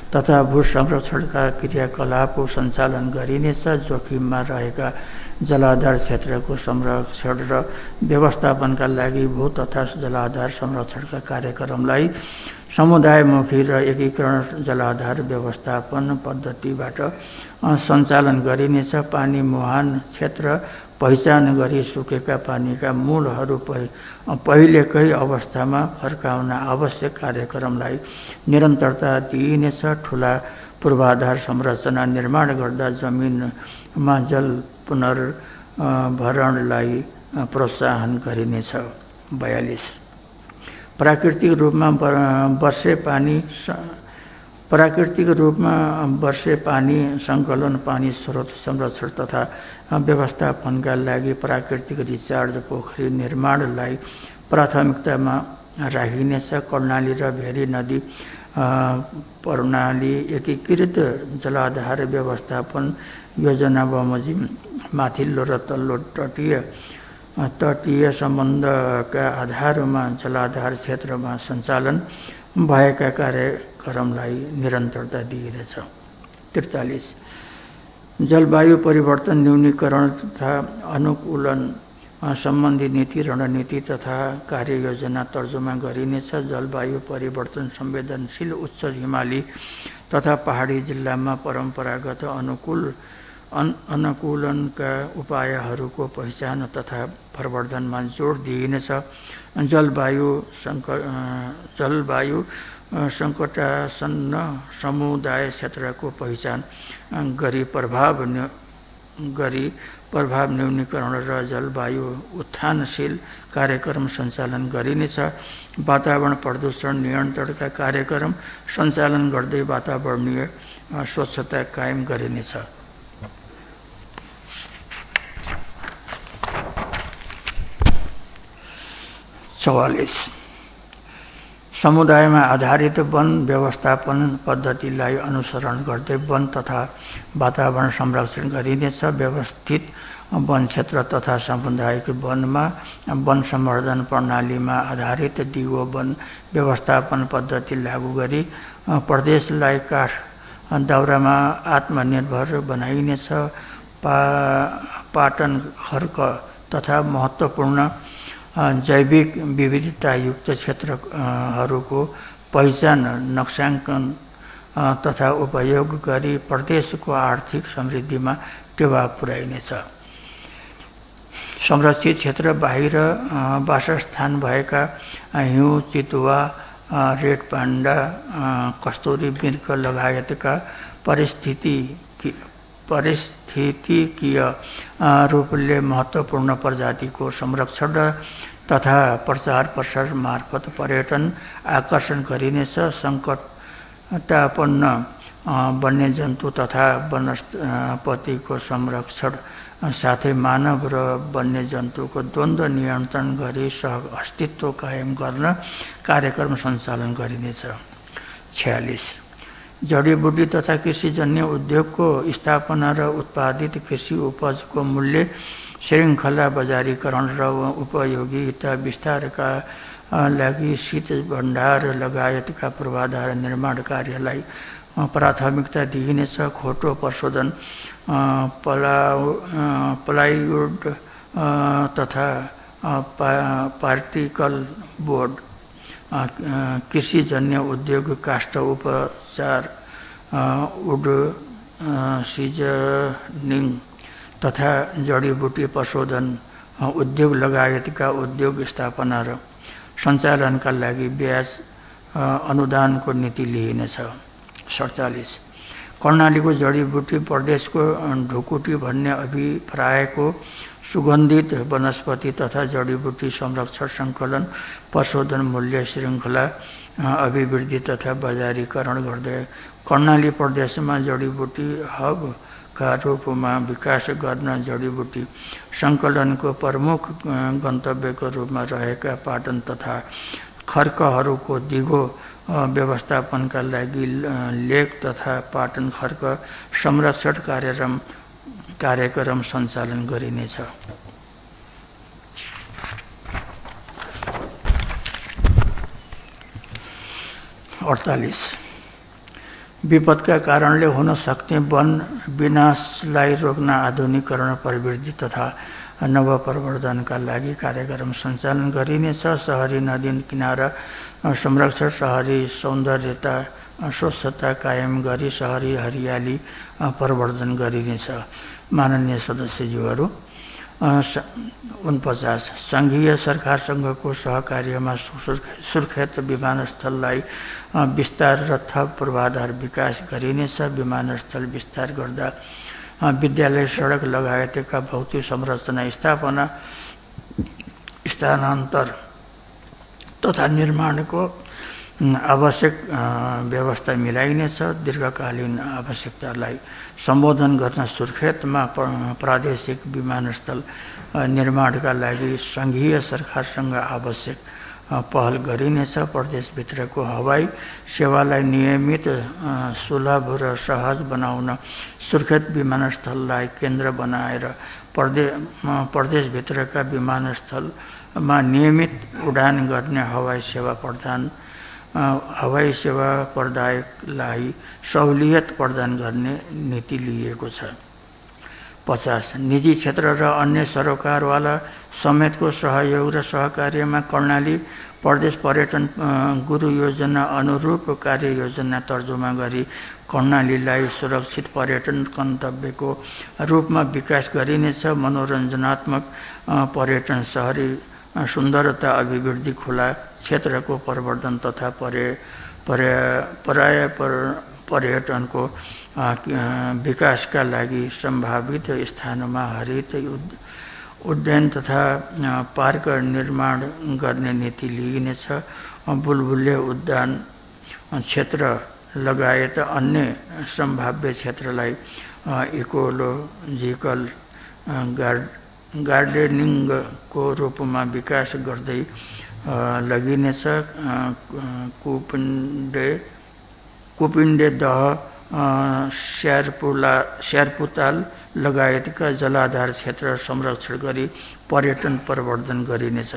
तथा भू संरक्षणका क्रियाकलापको सञ्चालन गरिनेछ। जोखिममा रहेका जलाधार क्षेत्रको संरक्षण र व्यवस्थापनका लागि भू तथा जलाधार संरक्षणका कार्यक्रमलाई समुदायमुखी र एकीकरण जलाधार व्यवस्थापन पद्धतिबाट सञ्चालन गरिनेछ। पानी मुहान क्षेत्र पहिचान गरी सुकेका पानीका मूलहरू पहिलेकै अवस्थामा फर्काउन आवश्यक कार्यक्रमलाई निरन्तरता दिइनेछ। ठुला पूर्वाधार संरचना निर्माण गर्दा जमिनमा जल पुनर्भरणलाई प्रोत्साहन गरिनेछ। 42 प्राकृतिक रूपमा वर्षे पानी सङ्कलन, पानी स्रोत संरक्षण तथा व्यवस्थापनका लागि प्राकृतिक रिचार्ज पोखरी निर्माणलाई प्राथमिकतामा राखिनेछ। कर्णाली र भेरी नदी प्रणाली एकीकृत जलाधार व्यवस्थापन योजना बमोजिम माथिल्लो र तल्लो तटीय सम्बन्धका आधारमा जलाधार क्षेत्रमा सञ्चालन भएका कार्यक्रमलाई निरन्तरता दिइनेछ। 43 जलवायु परिवर्तन न्यूनीकरण तथा अनुकूलन सम्बन्धी नीति, रणनीति तथा कार्ययोजना तर्जुमा गरिनेछ। जलवायु परिवर्तन संवेदनशील उच्च हिमाली तथा पहाडी जिल्लामा परम्परागत अनुकूलनका उपायहरूको पहिचान तथा प्रवर्धनमा जोड दिइनेछ। जलवायु सङ्कटासन्न समुदाय क्षेत्रको पहिचान गरी प्रभाव न्यूनीकरण र जलवायु उत्थानशील कार्यक्रम सञ्चालन गरिनेछ। वातावरण प्रदूषण नियन्त्रणका कार्यक्रम सञ्चालन गर्दै वातावरणीय स्वच्छता कायम गरिनेछ। समुदायमा आधारित वन व्यवस्थापन पद्धतिलाई अनुसरण गर्दै वन तथा वातावरण संरक्षण गरिनेछ। व्यवस्थित वन क्षेत्र तथा सामुदायिक वनमा वन संवर्धन प्रणालीमा आधारित दिगो वन व्यवस्थापन पद्धति लागू गरी प्रदेशलाई काठ दाउरामा आत्मनिर्भर बनाइनेछ। पाटन खर्क तथा महत्त्वपूर्ण जैविक विविधतायुक्त क्षेत्रहरूको पहिचान नक्साङ्कन तथा उपयोग गरी प्रदेशको आर्थिक समृद्धिमा टेवा पुर्याइनेछ। संरक्षित क्षेत्र बाहिर वासस्थान भएका हिउँ, चितुवा, रेड पान्डा, कस्तुरी मृग लगायतका पारिस्थितिकीय रूपले महत्त्वपूर्ण प्रजातिको संरक्षण तथा प्रचार प्रसार मार्फत पर्यटन आकर्षण गरिनेछ। सङ्कटापन्न वन्यजन्तु तथा वनस्पतिको संरक्षण साथै मानव र वन्यजन्तुको द्वन्द्व नियन्त्रण गरी सह-अस्तित्व कायम गर्न कार्यक्रम सञ्चालन गरिनेछ। 46 जडीबुटी तथा कृषिजन्य उद्योगको स्थापना र उत्पादित कृषि उपजको मूल्य श्रृङ्खला बजारीकरण र उपयोगिता विस्तारका लागि शीत भण्डार लगायतका पूर्वाधार निर्माण कार्यलाई प्राथमिकता दिइनेछ। खोटो प्रशोधन, प्लाइवुड तथा पार्टिकल बोर्ड, कृषिजन्य उद्योग, काष्ठ उपचार, वुड सिजनिङ तथा जडीबुटी प्रशोधन उद्योग लगायतका उद्योग स्थापना र सञ्चालनका लागि ब्याज अनुदानको नीति लिइनेछ। 47 कर्णालीको जडीबुटी प्रदेशको ढुकुटी भन्ने अभिप्रायको सुगन्धित वनस्पति तथा जडीबुटी संरक्षण सङ्कलन प्रशोधन मूल्य श्रृङ्खला अभिवृद्धि तथा बजारीकरण गर्दै कर्णाली प्रदेशमा जडीबुटी हबका रूपमा विकास गर्न जडीबुटी सङ्कलनको प्रमुख गन्तव्यको रूपमा रहेका पाटन तथा खर्कहरूको दिगो व्यवस्थापनका लागि लेक तथा पाटन खर्क संरक्षण कार्यक्रम सञ्चालन गरिनेछ। 48 विपदका कारणले हुन सक्ने वन विनाशलाई रोक्न आधुनिकीकरण प्रवृत्ति तथा नवप्रवर्धनका लागि कार्यक्रम सञ्चालन गरिनेछ। सहरी नदी किनारा संरक्षण, सहरी सौन्दर्यता स्वच्छता कायम गरी सहरी हरियाली प्रवर्धन गरिनेछ। माननीय सदस्यज्यूहरू, 49 सङ्घीय सरकारसँगको सहकार्यमा सुर्खेत विमानस्थललाई विस्तार र थप पूर्वाधार विकास गरिनेछ। विमानस्थल विस्तार गर्दा विद्यालय, सडक लगायतका भौतिक संरचना स्थानान्तर तथा निर्माणको आवश्यक व्यवस्था मिलाइनेछ। दीर्घकालीन आवश्यकतालाई सम्बोधन गर्न सुर्खेतमा प्रादेशिक विमानस्थल निर्माणका लागि सङ्घीय सरकारसँग आवश्यक पहल गरिनेछ। प्रदेशभित्रको हवाई सेवालाई नियमित, सुलभ र सहज बनाउन सुर्खेत विमानस्थललाई केन्द्र बनाएर प्रदेशभित्रका विमानस्थलमा नियमित उडान गर्ने हवाई सेवा प्रदायकलाई सहुलियत प्रदान गर्ने नीति लिएको छ। 50 निजी क्षेत्र र अन्य सरोकारवाला समेतको सहयोग र सहकार्यमा कर्णाली प्रदेश पर्यटन गुरु योजना अनुरूप कार्ययोजना तर्जुमा गरी कर्णालीलाई सुरक्षित पर्यटन गन्तव्यको रूपमा विकास गरिनेछ। मनोरञ्जनात्मक पर्यटन, सहरी सुन्दरता अभिवृद्धि, खुला क्षेत्रको प्रवर्धन तथा पर्यटनको विकासका लागि सम्भावित स्थानमा हरित उद्यान तथा पार्क निर्माण गर्ने नीति लिइनेछ। बुलबुले उद्यान क्षेत्र लगायत अन्य सम्भाव्य क्षेत्रलाई इकोलोजिकल गार्डेनिङको रूपमा विकास गर्दै लगिनेछ। कुपिण्डे दह स्यार्पुताल लगायतका जलाधार क्षेत्र संरक्षण गरी पर्यटन प्रवर्धन गरिनेछ।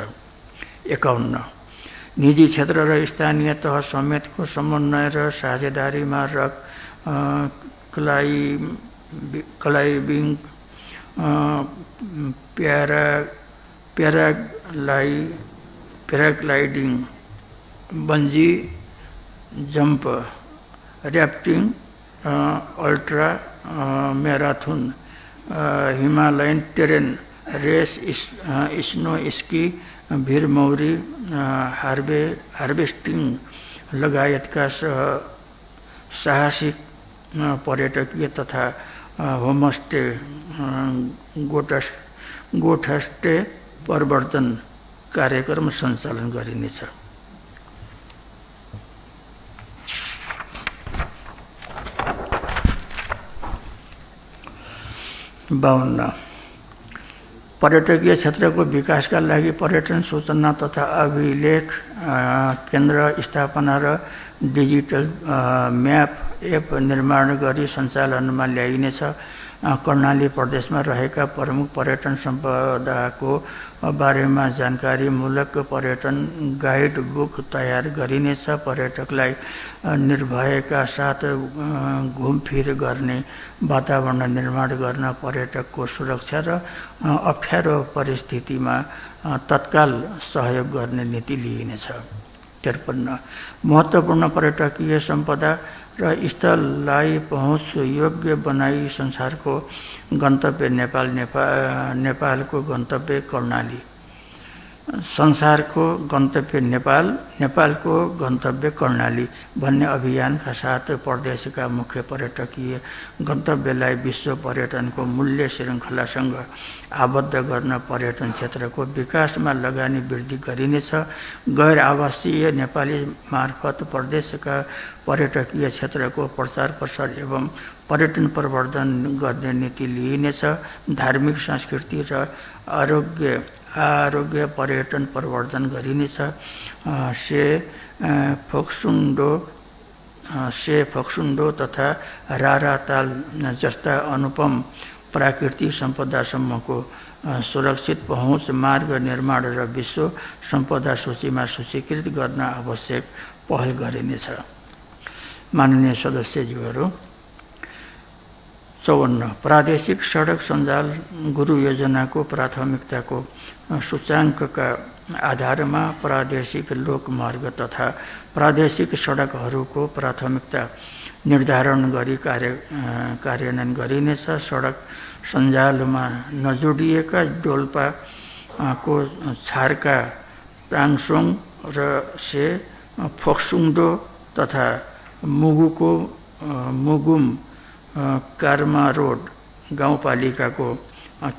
51 निजी क्षेत्र र स्थानीय तह समेतको समन्वय र साझेदारीमा rock climbing, paragliding, bungee jump, rafting, ultra marathon, Himalayan terrain race, snow ski, भिरमौरी, हार्वेस्टिङ लगायतका साहसिक पर्यटकीय तथा होमस्टे, गोठस्टे प्रवर्धन कार्यक्रम सञ्चालन गरिनेछ। 52 पर्यटकीय क्षेत्रको विकासका लागि पर्यटन सूचना तथा अभिलेख केन्द्र स्थापना र डिजिटल म्याप एप निर्माण गरी सञ्चालनमा ल्याइनेछ। कर्णाली प्रदेशमा रहेका प्रमुख पर्यटन सम्पदाको बारेमा जानकारीमूलक पर्यटन गाइड बुक तयार गरिनेछ। पर्यटकलाई निर्भयका साथ घुमफिर गर्ने वातावरण निर्माण गर्न पर्यटकको सुरक्षा र अप्ठ्यारो परिस्थितिमा तत्काल सहयोग गर्ने नीति लिइनेछ। 53 महत्त्वपूर्ण पर्यटकीय सम्पदा र स्थललाई पहुँच योग्य बनाई संसारको गन्तव्य नेपालको गन्तव्य कर्णाली, संसारको गन्तव्य नेपालको गन्तव्य कर्णाली भन्ने अभियानका साथ प्रदेशका मुख्य पर्यटकीय गन्तव्यलाई विश्व पर्यटनको मूल्य श्रृङ्खलासँग आबद्ध गर्न पर्यटन क्षेत्रको विकासमा लगानी वृद्धि गरिनेछ। गैर आवासीय नेपाली मार्फत प्रदेशका पर्यटकीय क्षेत्रको प्रचार प्रसार एवं पर्यटन प्रवर्धन गर्ने नीति लिइनेछ। धार्मिक संस्कृति र आरोग्य पर्यटन प्रवर्धन गरिनेछ। फोक्सुन्डो तथा राराताल जस्ता अनुपम प्राकृतिक सम्पदासम्मको सुरक्षित पहुँच मार्ग निर्माण र विश्व सम्पदा सूचीमा सूचीकृत गर्न आवश्यक पहल गरिनेछ। माननीय सदस्यज्यूहरू, 54 प्रादेशिक सडक सञ्जाल गुरु योजनाको प्राथमिकताको सूचाङ्कका आधारमा प्रादेशिक लोकमार्ग तथा प्रादेशिक सडकहरूको प्राथमिकता निर्धारण गरी कार्यान्वयन गरिनेछ। सडक सञ्जालमा नजोडिएका डोल्पाको छार्का, ताङसोङ र फोक्सुङडो तथा मुगुको मुगुम कर्मा रोड गाउँपालिकाको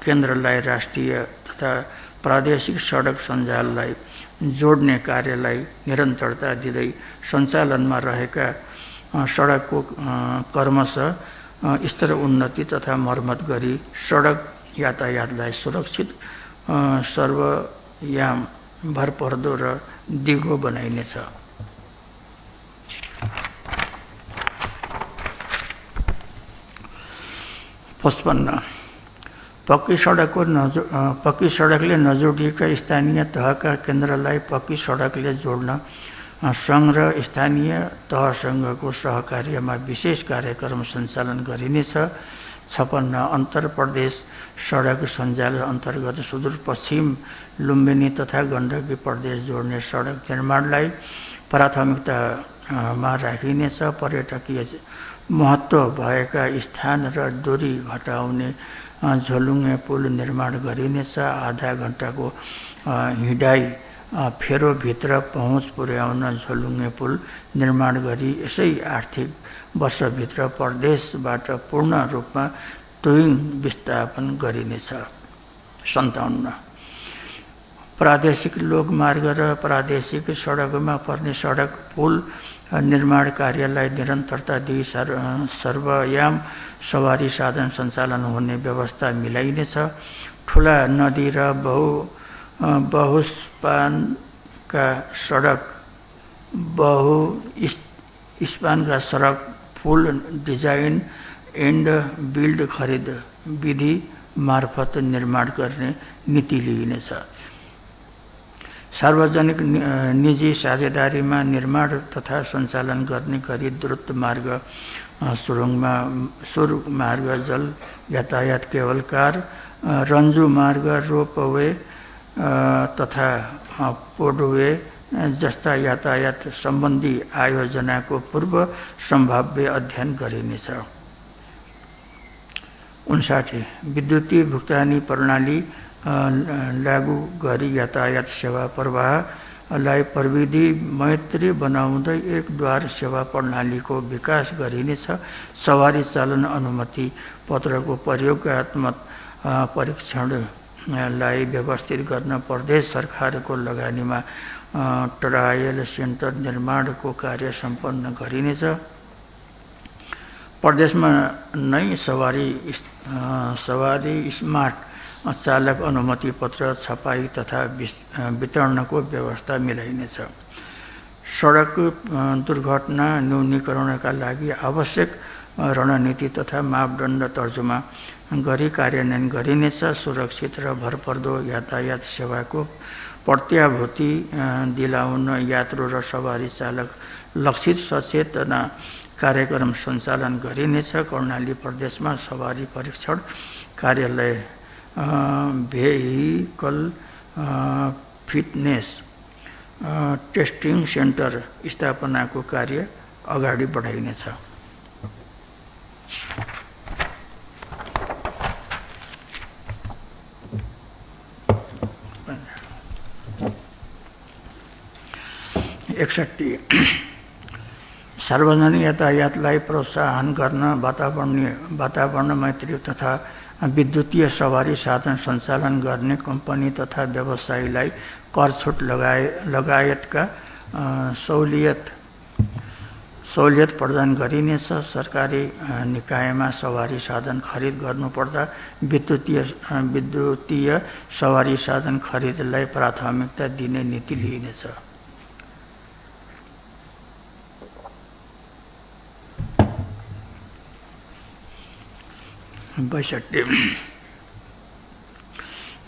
केन्द्रलाई राष्ट्रिय तथा प्रादेशिक सडक सञ्जाललाई जोड्ने कार्यलाई निरन्तरता दिँदै सञ्चालनमा रहेका सडकको क्रमशः स्तर उन्नति तथा मर्मत गरी सडक यातायातलाई सुरक्षित, सर्वयाम, भरपर्दो र दिगो बनाइनेछ। 55 पक्की सडकले नजोडिएका स्थानीय तहका केन्द्रलाई पक्की सडकले जोड्न सङ्घ र स्थानीय तहसँगको सहकार्यमा विशेष कार्यक्रम सञ्चालन गरिनेछ। 56 अन्तर प्रदेश सडक सञ्जाल अन्तर्गत सुदूरपश्चिम लुम्बिनी तथा गण्डकी प्रदेश जोड्ने सडक निर्माणलाई प्राथमिकतामा राखिनेछ। पर्यटकीय महत्त्व भएका स्थान र दूरी घटाउने झोलुङ्गे पुल निर्माण गरिनेछ। आधा घण्टाको हिँडाइ फेरोभित्र पहुँच पुर्याउन झोलुङ्गे पुल निर्माण गरी यसै आर्थिक वर्षभित्र प्रदेशबाट पूर्ण रूपमा तुहिङ विस्थापन गरिनेछ। 57 प्रादेशिक लोकमार्ग र प्रादेशिक सडकमा पर्ने सडक पुल निर्माण कार्यलाई निरन्तरता दिई सर्वयाम सवारी साधन सञ्चालन हुने व्यवस्था मिलाइनेछ। ठुला नदी र बहुस्पानका सडक पुल डिजाइन एन्ड बिल्ड खरिद विधि मार्फत निर्माण गर्ने नीति लिइनेछ। सार्वजनिक निजी साझेदारीमा निर्माण तथा सञ्चालन गर्ने गरी द्रुत मार्ग, सुरुङ मार्ग, जल यातायात केबल कार, रन्जु मार्ग, रोपवे तथा पोडवे जस्ता यातायात सम्बन्धी आयोजनाको पूर्व सम्भाव्य अध्ययन गरिनेछ। 59 विद्युतीय भुक्तानी प्रणाली लागू गरी यातायात सेवा प्रवाहलाई प्रविधि मैत्री बनाउँदै एक द्वार सेवा प्रणालीको विकास गरिनेछ। सवारी चालन अनुमति पत्रको प्रयोगात्मक परीक्षणलाई व्यवस्थित गर्न प्रदेश सरकारको लगानीमा ट्रायल सेन्टर निर्माणको कार्य सम्पन्न गरिनेछ। प्रदेशमा नै सवारी स्मार्ट चालक अनुमति पत्र छपाई तथा वितरणको व्यवस्था मिलाइनेछ। सडक दुर्घटना न्यूनीकरणका लागि आवश्यक रणनीति तथा मापदण्ड तर्जुमा गरी कार्यान्वयन गरिनेछ। सुरक्षित र भरपर्दो यातायात सेवाको प्रत्याभूति दिलाउन यात्रु र सवारी चालक लक्षित सचेतना कार्यक्रम सञ्चालन गरिनेछ। कर्णाली प्रदेशमा सवारी परीक्षण कार्यालय भेहिकल फिटनेस टेस्टिङ सेन्टर स्थापनाको कार्य अगाडि बढाइनेछ। सार्वजनिक यातायातलाई प्रोत्साहन गर्न वातावरण मैत्री तथा विद्युतीय सवारी साधन सञ्चालन गर्ने कम्पनी तथा व्यवसायीलाई कर छुट लगायतका सहुलियत प्रदान गरिनेछ। सरकारी निकायमा सवारी साधन खरिद गर्नुपर्दा विद्युतीय सवारी साधन खरिदलाई प्राथमिकता दिने नीति लिइनेछ। 62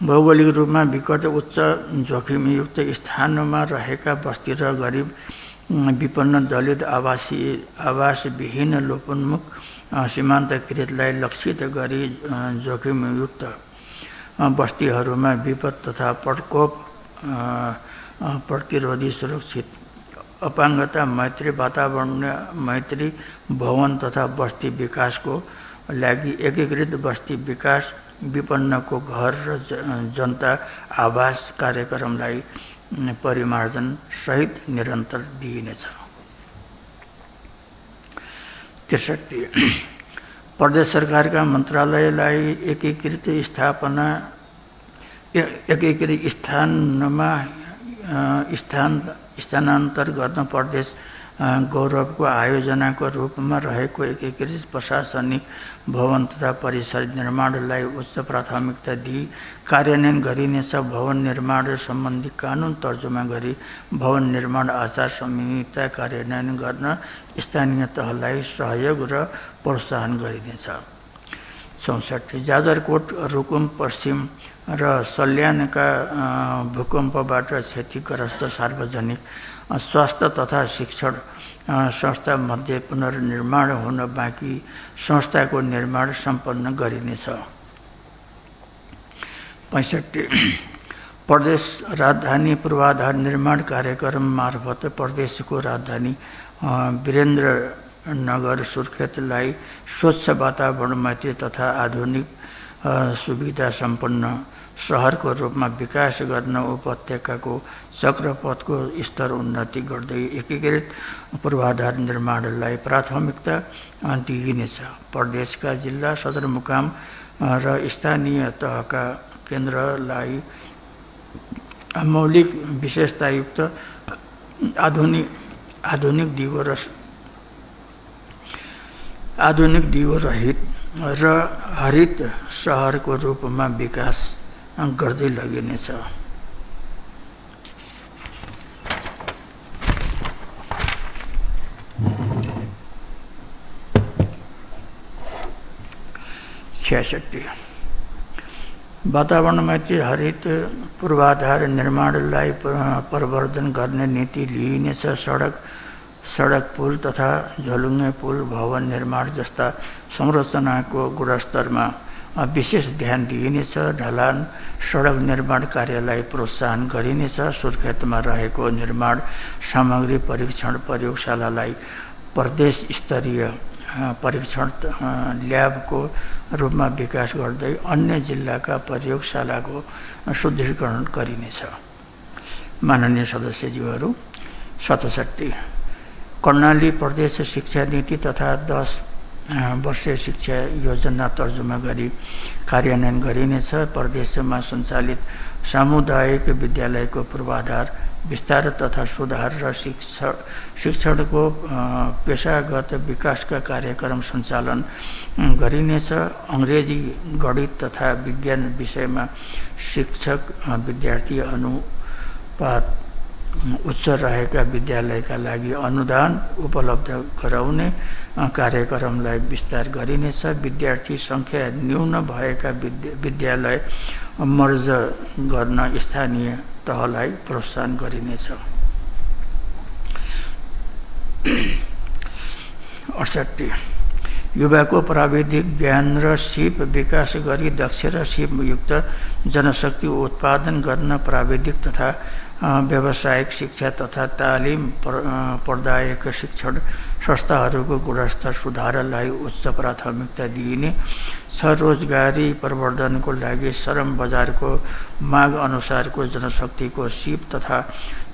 भौगोलिक रूपमा विकट उच्च जोखिमयुक्त स्थानमा रहेका बस्ती र गरिब विपन्न दलित आवासविहीन लोपोन्मुख सीमान्तकृतलाई लक्षित गरी जोखिमयुक्त बस्तीहरूमा विपद तथा प्रकोप प्रतिरोधी सुरक्षित अपाङ्गता मैत्री वातावरण मैत्री भवन तथा बस्ती विकासको लागि एकीकृत बस्ती विकास विपन्नको घर र जनता आवास कार्यक्रमलाई परिमार्जन सहित निरन्तर दिइनेछ। 63 प्रदेश सरकारका मन्त्रालयलाई एकीकृत स्थानमा स्थानान्तर गर्न प्रदेश गौरवको आयोजनाको रूपमा रहेको एकीकृत प्रशासनिक भवन तथा परिसर निर्माणलाई उच्च प्राथमिकता दिई कार्यान्वयन गरिनेछ। भवन निर्माण सम्बन्धी कानुन तर्जुमा गरी भवन निर्माण आचार संहिता कार्यान्वयन गर्न स्थानीय तहलाई सहयोग र प्रोत्साहन गरिनेछ। 64 जाजरकोट रुकुम पश्चिम र सल्यानका भूकम्पबाट क्षतिग्रस्त सार्वजनिक स्वास्थ्य तथा शिक्षण संस्था मध्ये पुनर्निर्माण हुन बाँकी संस्थाको निर्माण सम्पन्न गरिनेछ। 65 प्रदेश राजधानी पूर्वाधार निर्माण कार्यक्रम मार्फत प्रदेशको राजधानी वीरेन्द्रनगर सुर्खेतलाई स्वच्छ वातावरण मैत्री तथा आधुनिक सुविधा सम्पन्न सहरको रूपमा विकास गर्न उपत्यकाको चक्रपथको स्तर उन्नति गर्दै एकीकृत पूर्वाधार निर्माणलाई प्राथमिकता दिइनेछ। प्रदेशका जिल्ला सदरमुकाम र स्थानीय तहका केन्द्रलाई मौलिक विशेषतायुक्त आधुनिक दिगो रहित र हरित सहरको रूपमा विकास गर्दै लगिनेछ। वातावरणमाथि हरित पूर्वाधार निर्माणलाई प्रवर्धन गर्ने नीति लिइनेछ। सडक पुल तथा झलुङ्गे पुल भवन निर्माण जस्ता संरचनाको गुणस्तरमा विशेष ध्यान दिइनेछ। ढलान सडक निर्माण कार्यलाई प्रोत्साहन गरिनेछ। सुर्खेतमा रहेको निर्माण सामग्री परीक्षण प्रयोगशालालाई प्रदेश स्तरीय परीक्षण ल्याबको रूपमा विकास गर्दै अन्य जिल्लाका प्रयोगशालाको सुदृढीकरण गरिनेछ। माननीय सदस्यज्यूहरू, 67 कर्णाली प्रदेश शिक्षा नीति तथा 10 वर्षीय शिक्षा योजना तर्जुमा गरी कार्यान्वयन गरिनेछ। प्रदेशमा सञ्चालित सामुदायिक विद्यालयको पूर्वाधार विस्तार तथा सुधार र शिक्षणको पेशागत विकासका कार्यक्रम सञ्चालन गरिनेछ। अङ्ग्रेजी, गणित तथा विज्ञान विषयमा शिक्षक विद्यार्थी अनुपात उच्च रहेका विद्यालयका लागि अनुदान उपलब्ध गराउने कार्यक्रमलाई विस्तार गरिनेछ। विद्यार्थी सङ्ख्या न्यून भएका विद्यालय मर्ज गर्न स्थानीय तहलाई प्रोत्साहन गरिनेछ। 68 युवाको प्राविधिक ज्ञान र सिप विकास गरी दक्ष र सिपयुक्त जनशक्ति उत्पादन गर्न प्राविधिक तथा व्यावसायिक शिक्षा तथा तालिम प्रदायक शिक्षण संस्थाहरूको गुणस्तर सुधारलाई उच्च प्राथमिकता दिइने छ। रोजगारी प्रवर्धनको लागि श्रम बजारको माग अनुसारको जनशक्तिको सिप तथा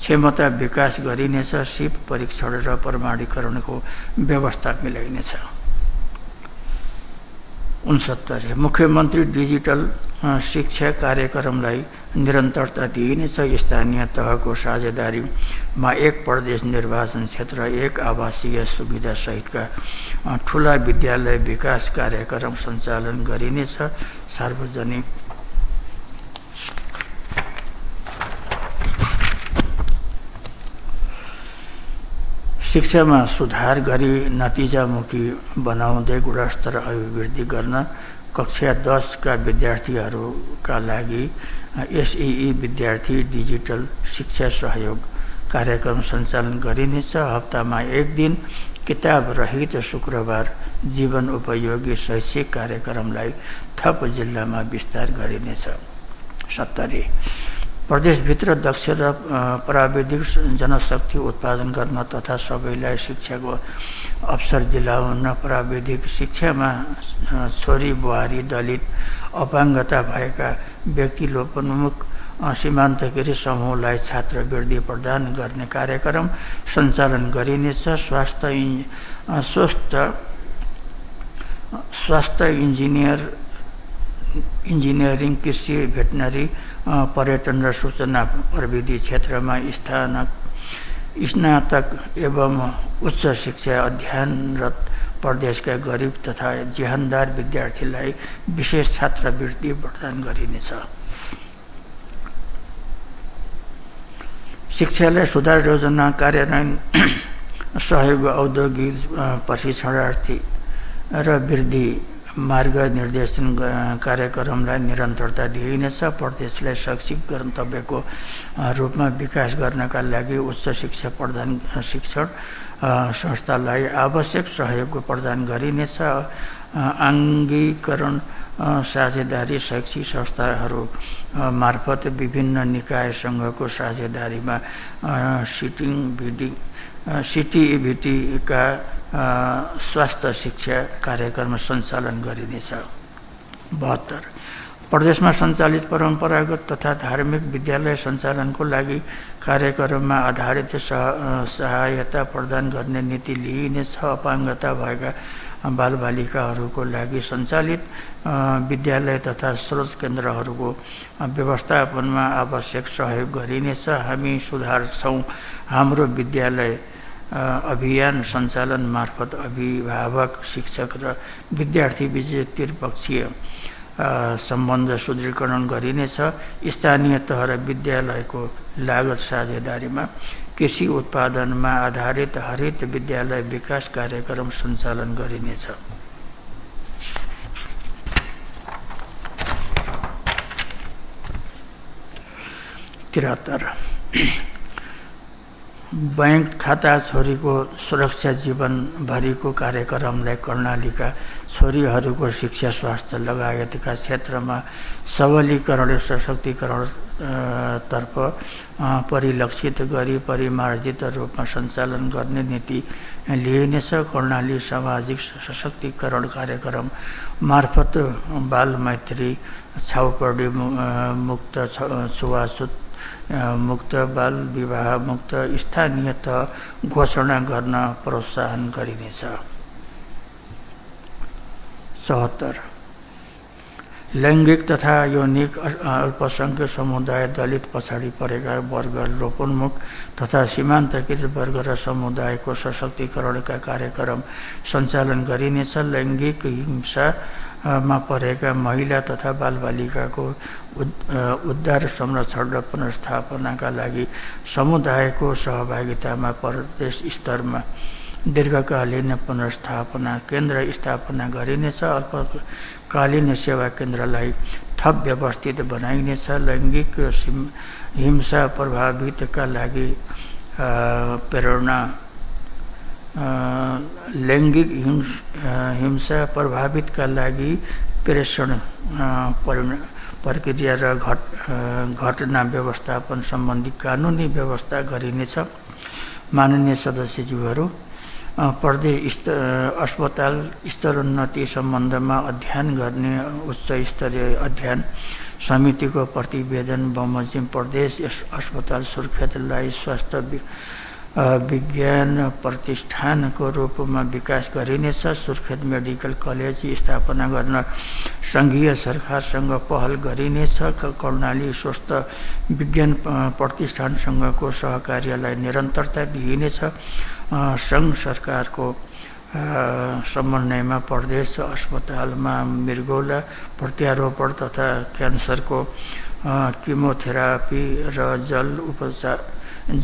क्षमता विकास गरिनेछ। सिप परीक्षण र प्रमाणीकरणको व्यवस्था मिलाइनेछ। 69 मुख्यमन्त्री डिजिटल शिक्षा कार्यक्रमलाई निरन्तरता दिइनेछ। स्थानीय तहको साझेदारीमा 1 प्रदेश निर्वाचन क्षेत्र 1 आवासीय सुविधा सहितका ठुला विद्यालय विकास कार्यक्रम सञ्चालन गरिनेछ। सार्वजनिक शिक्षामा सुधार गरी नतिजामुखी बनाउँदै गुणस्तर अभिवृद्धि गर्न कक्षा 10 का विद्यार्थीहरूका लागि एसईई विद्यार्थी डिजिटल शिक्षा सहयोग कार्यक्रम सञ्चालन गरिनेछ। हप्तामा 1 दिन किताब रहित शुक्रबार जीवन उपयोगी शैक्षिक कार्यक्रमलाई थप जिल्लामा विस्तार गरिनेछ। 70 प्रदेशभित्र दक्ष र प्राविधिक जनशक्ति उत्पादन गर्न तथा सबैलाई शिक्षाको अवसर दिलाउन प्राविधिक शिक्षामा छोरी बुहारी दलित अपाङ्गता भएका व्यक्ति लोपोन्मुख सीमान्तकृत समूहलाई छात्रवृत्ति प्रदान गर्ने कार्यक्रम सञ्चालन गरिनेछ। स्वास्थ्य इन्जिनियरिङ कृषि भेटनरी पर्यटन र सूचना प्रविधि क्षेत्रमा स्नातक एवं उच्च शिक्षा अध्ययनरत प्रदेशका गरिब तथा जेहनदार विद्यार्थीलाई विशेष छात्रवृत्ति प्रदान गरिनेछ। शिक्षालाई सुधार योजना कार्यान्वयन सहयोग औद्योगिक प्रशिक्षणार्थी र वृद्धि मार्ग निर्देशन कार्यक्रमलाई निरन्तरता दिइनेछ। प्रदेशलाई शैक्षिक गन्तव्यको रूपमा विकास गर्नका लागि उच्च शिक्षा प्रदान शिक्षण संस्थालाई आवश्यक सहयोग प्रदान गरिनेछ। आङ्गीकरण साझेदारी शैक्षिक संस्थाहरू मार्फत विभिन्न निकायसँगको साझेदारीमा सिटिभिटीका स्वास्थ्य शिक्षा कार्यक्रम सञ्चालन गरिनेछ। 72 प्रदेशमा सञ्चालित परम्परागत तथा धार्मिक विद्यालय सञ्चालनको लागि कार्यक्रममा आधारित सहायता प्रदान गर्ने नीति लिइनेछ। अपाङ्गता भएका बालबालिकाहरूको लागि सञ्चालित विद्यालय तथा स्रोत केन्द्रहरूको व्यवस्थापनमा आवश्यक सहयोग गरिनेछ। हामी सुधार्छौँ हाम्रो विद्यालय अभियान सञ्चालन मार्फत अभिभावक, शिक्षक र विद्यार्थी बीच त्रिपक्षीय सम्बन्ध सुदृढीकरण गरिनेछ। स्थानीय तह र विद्यालयको लागत साझेदारीमा कृषि उत्पादनमा आधारित हरित विद्यालय विकास कार्यक्रम सञ्चालन गरिनेछ। 73 बैंक खाता छोरीको सुरक्षा जीवनभरिको कार्यक्रमलाई कर्णालीका छोरीहरूको शिक्षा, स्वास्थ्य लगायतका क्षेत्रमा सबलीकरण र सशक्तिकरण तर्फ परिलक्षित गरी परिमार्जित रूपमा सञ्चालन गर्ने नीति लिइनेछ। कर्णाली सामाजिक सशक्तिकरण कार्यक्रम मार्फत बाल मैत्री, छाउपडी मुक्त, छुवाछुत मुक्त, बाल विवाह मुक्त स्थानीय तह घोषणा गर्न प्रोत्साहन गरिनेछ। 74 लैङ्गिक तथा यौनिक अल्पसङ्ख्यक समुदाय, दलित, पछाडि परेका वर्ग, लोपोन्मुख तथा सीमान्तकृत वर्ग र समुदायको सशक्तिकरणका कार्यक्रम सञ्चालन गरिनेछ। लैङ्गिक हिंसामा परेका महिला तथा बालबालिकाको उद्धार, संरक्षण र पुनर्स्थापनाका लागि समुदायको सहभागितामा प्रदेश स्तरमा दीर्घकालीन पुनर्स्थापना केन्द्र स्थापना गरिनेछ। अल्पकालीन सेवा केन्द्रलाई थप व्यवस्थित बनाइनेछ। लैङ्गिक हिंसा प्रभावितका लागि प्रेरणा लैङ्गिक हिंसा प्रभावितका लागि प्रेषण प्रक्रिया र घटना व्यवस्थापन सम्बन्धी कानुनी व्यवस्था गरिनेछ। माननीय सदस्यज्यूहरू, प्रदेश अस्पताल स्तरोन्नति सम्बन्धमा अध्ययन गर्ने उच्च स्तरीय अध्ययन समितिको प्रतिवेदन बमोजिम प्रदेश अस्पताल सुर्खेतलाई स्वास्थ्य विज्ञान प्रतिष्ठानको रूपमा विकास गरिनेछ। सुर्खेत मेडिकल कलेज स्थापना गर्न सङ्घीय सरकारसँग पहल गरिनेछ। कर्णाली स्वास्थ्य विज्ञान प्रतिष्ठानसँगको सहकार्यलाई निरन्तरता दिइनेछ। सङ्घ सरकारको समन्वयमा प्रदेश अस्पतालमा मृगौला प्रत्यारोपण तथा क्यान्सरको किमोथेरापी र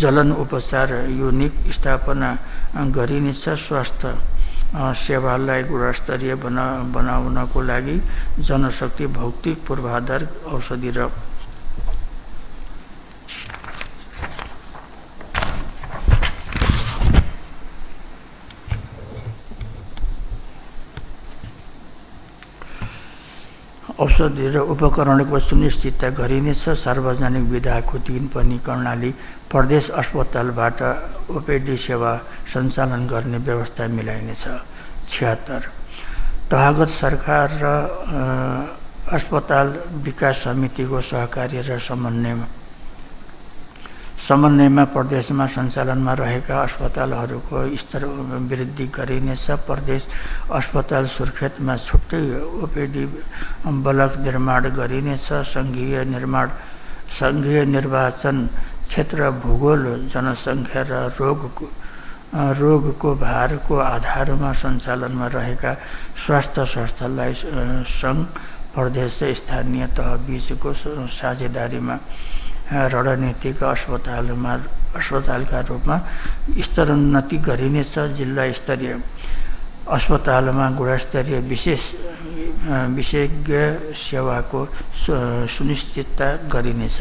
जलन उपचार युनिट स्थापना गरिनेछ। स्वास्थ्य सेवालाई गुणस्तरीय बनाउनको लागि जनशक्ति, भौतिक पूर्वाधार, औषधि र औषधि र उपकरणको सुनिश्चितता गरिनेछ। सार्वजनिक विधाको दिन पनि कर्णाली प्रदेश अस्पतालबाट ओपिडी सेवा सञ्चालन गर्ने व्यवस्था मिलाइनेछ। 76 तहागत सरकार र अस्पताल विकास समितिको सहकार्य र समन्वयमा प्रदेशमा सञ्चालनमा रहेका अस्पतालहरूको स्तर वृद्धि गरिनेछ। प्रदेश अस्पताल सुर्खेतमा छुट्टै ओपिडी ब्लक निर्माण गरिनेछ। सङ्घीय निर्वाचन क्षेत्र, भूगोल, जनसङ्ख्या र रोगको भारको आधारमा सञ्चालनमा रहेका स्वास्थ्य संस्थालाई सङ्घ, प्रदेश र स्थानीय तह बीचको साझेदारीमा रणनीतिक अस्पतालका रूपमा स्तरोन्नति गरिनेछ। जिल्ला स्तरीय अस्पतालमा गुणस्तरीय विशेषज्ञ सेवाको सुनिश्चितता गरिनेछ।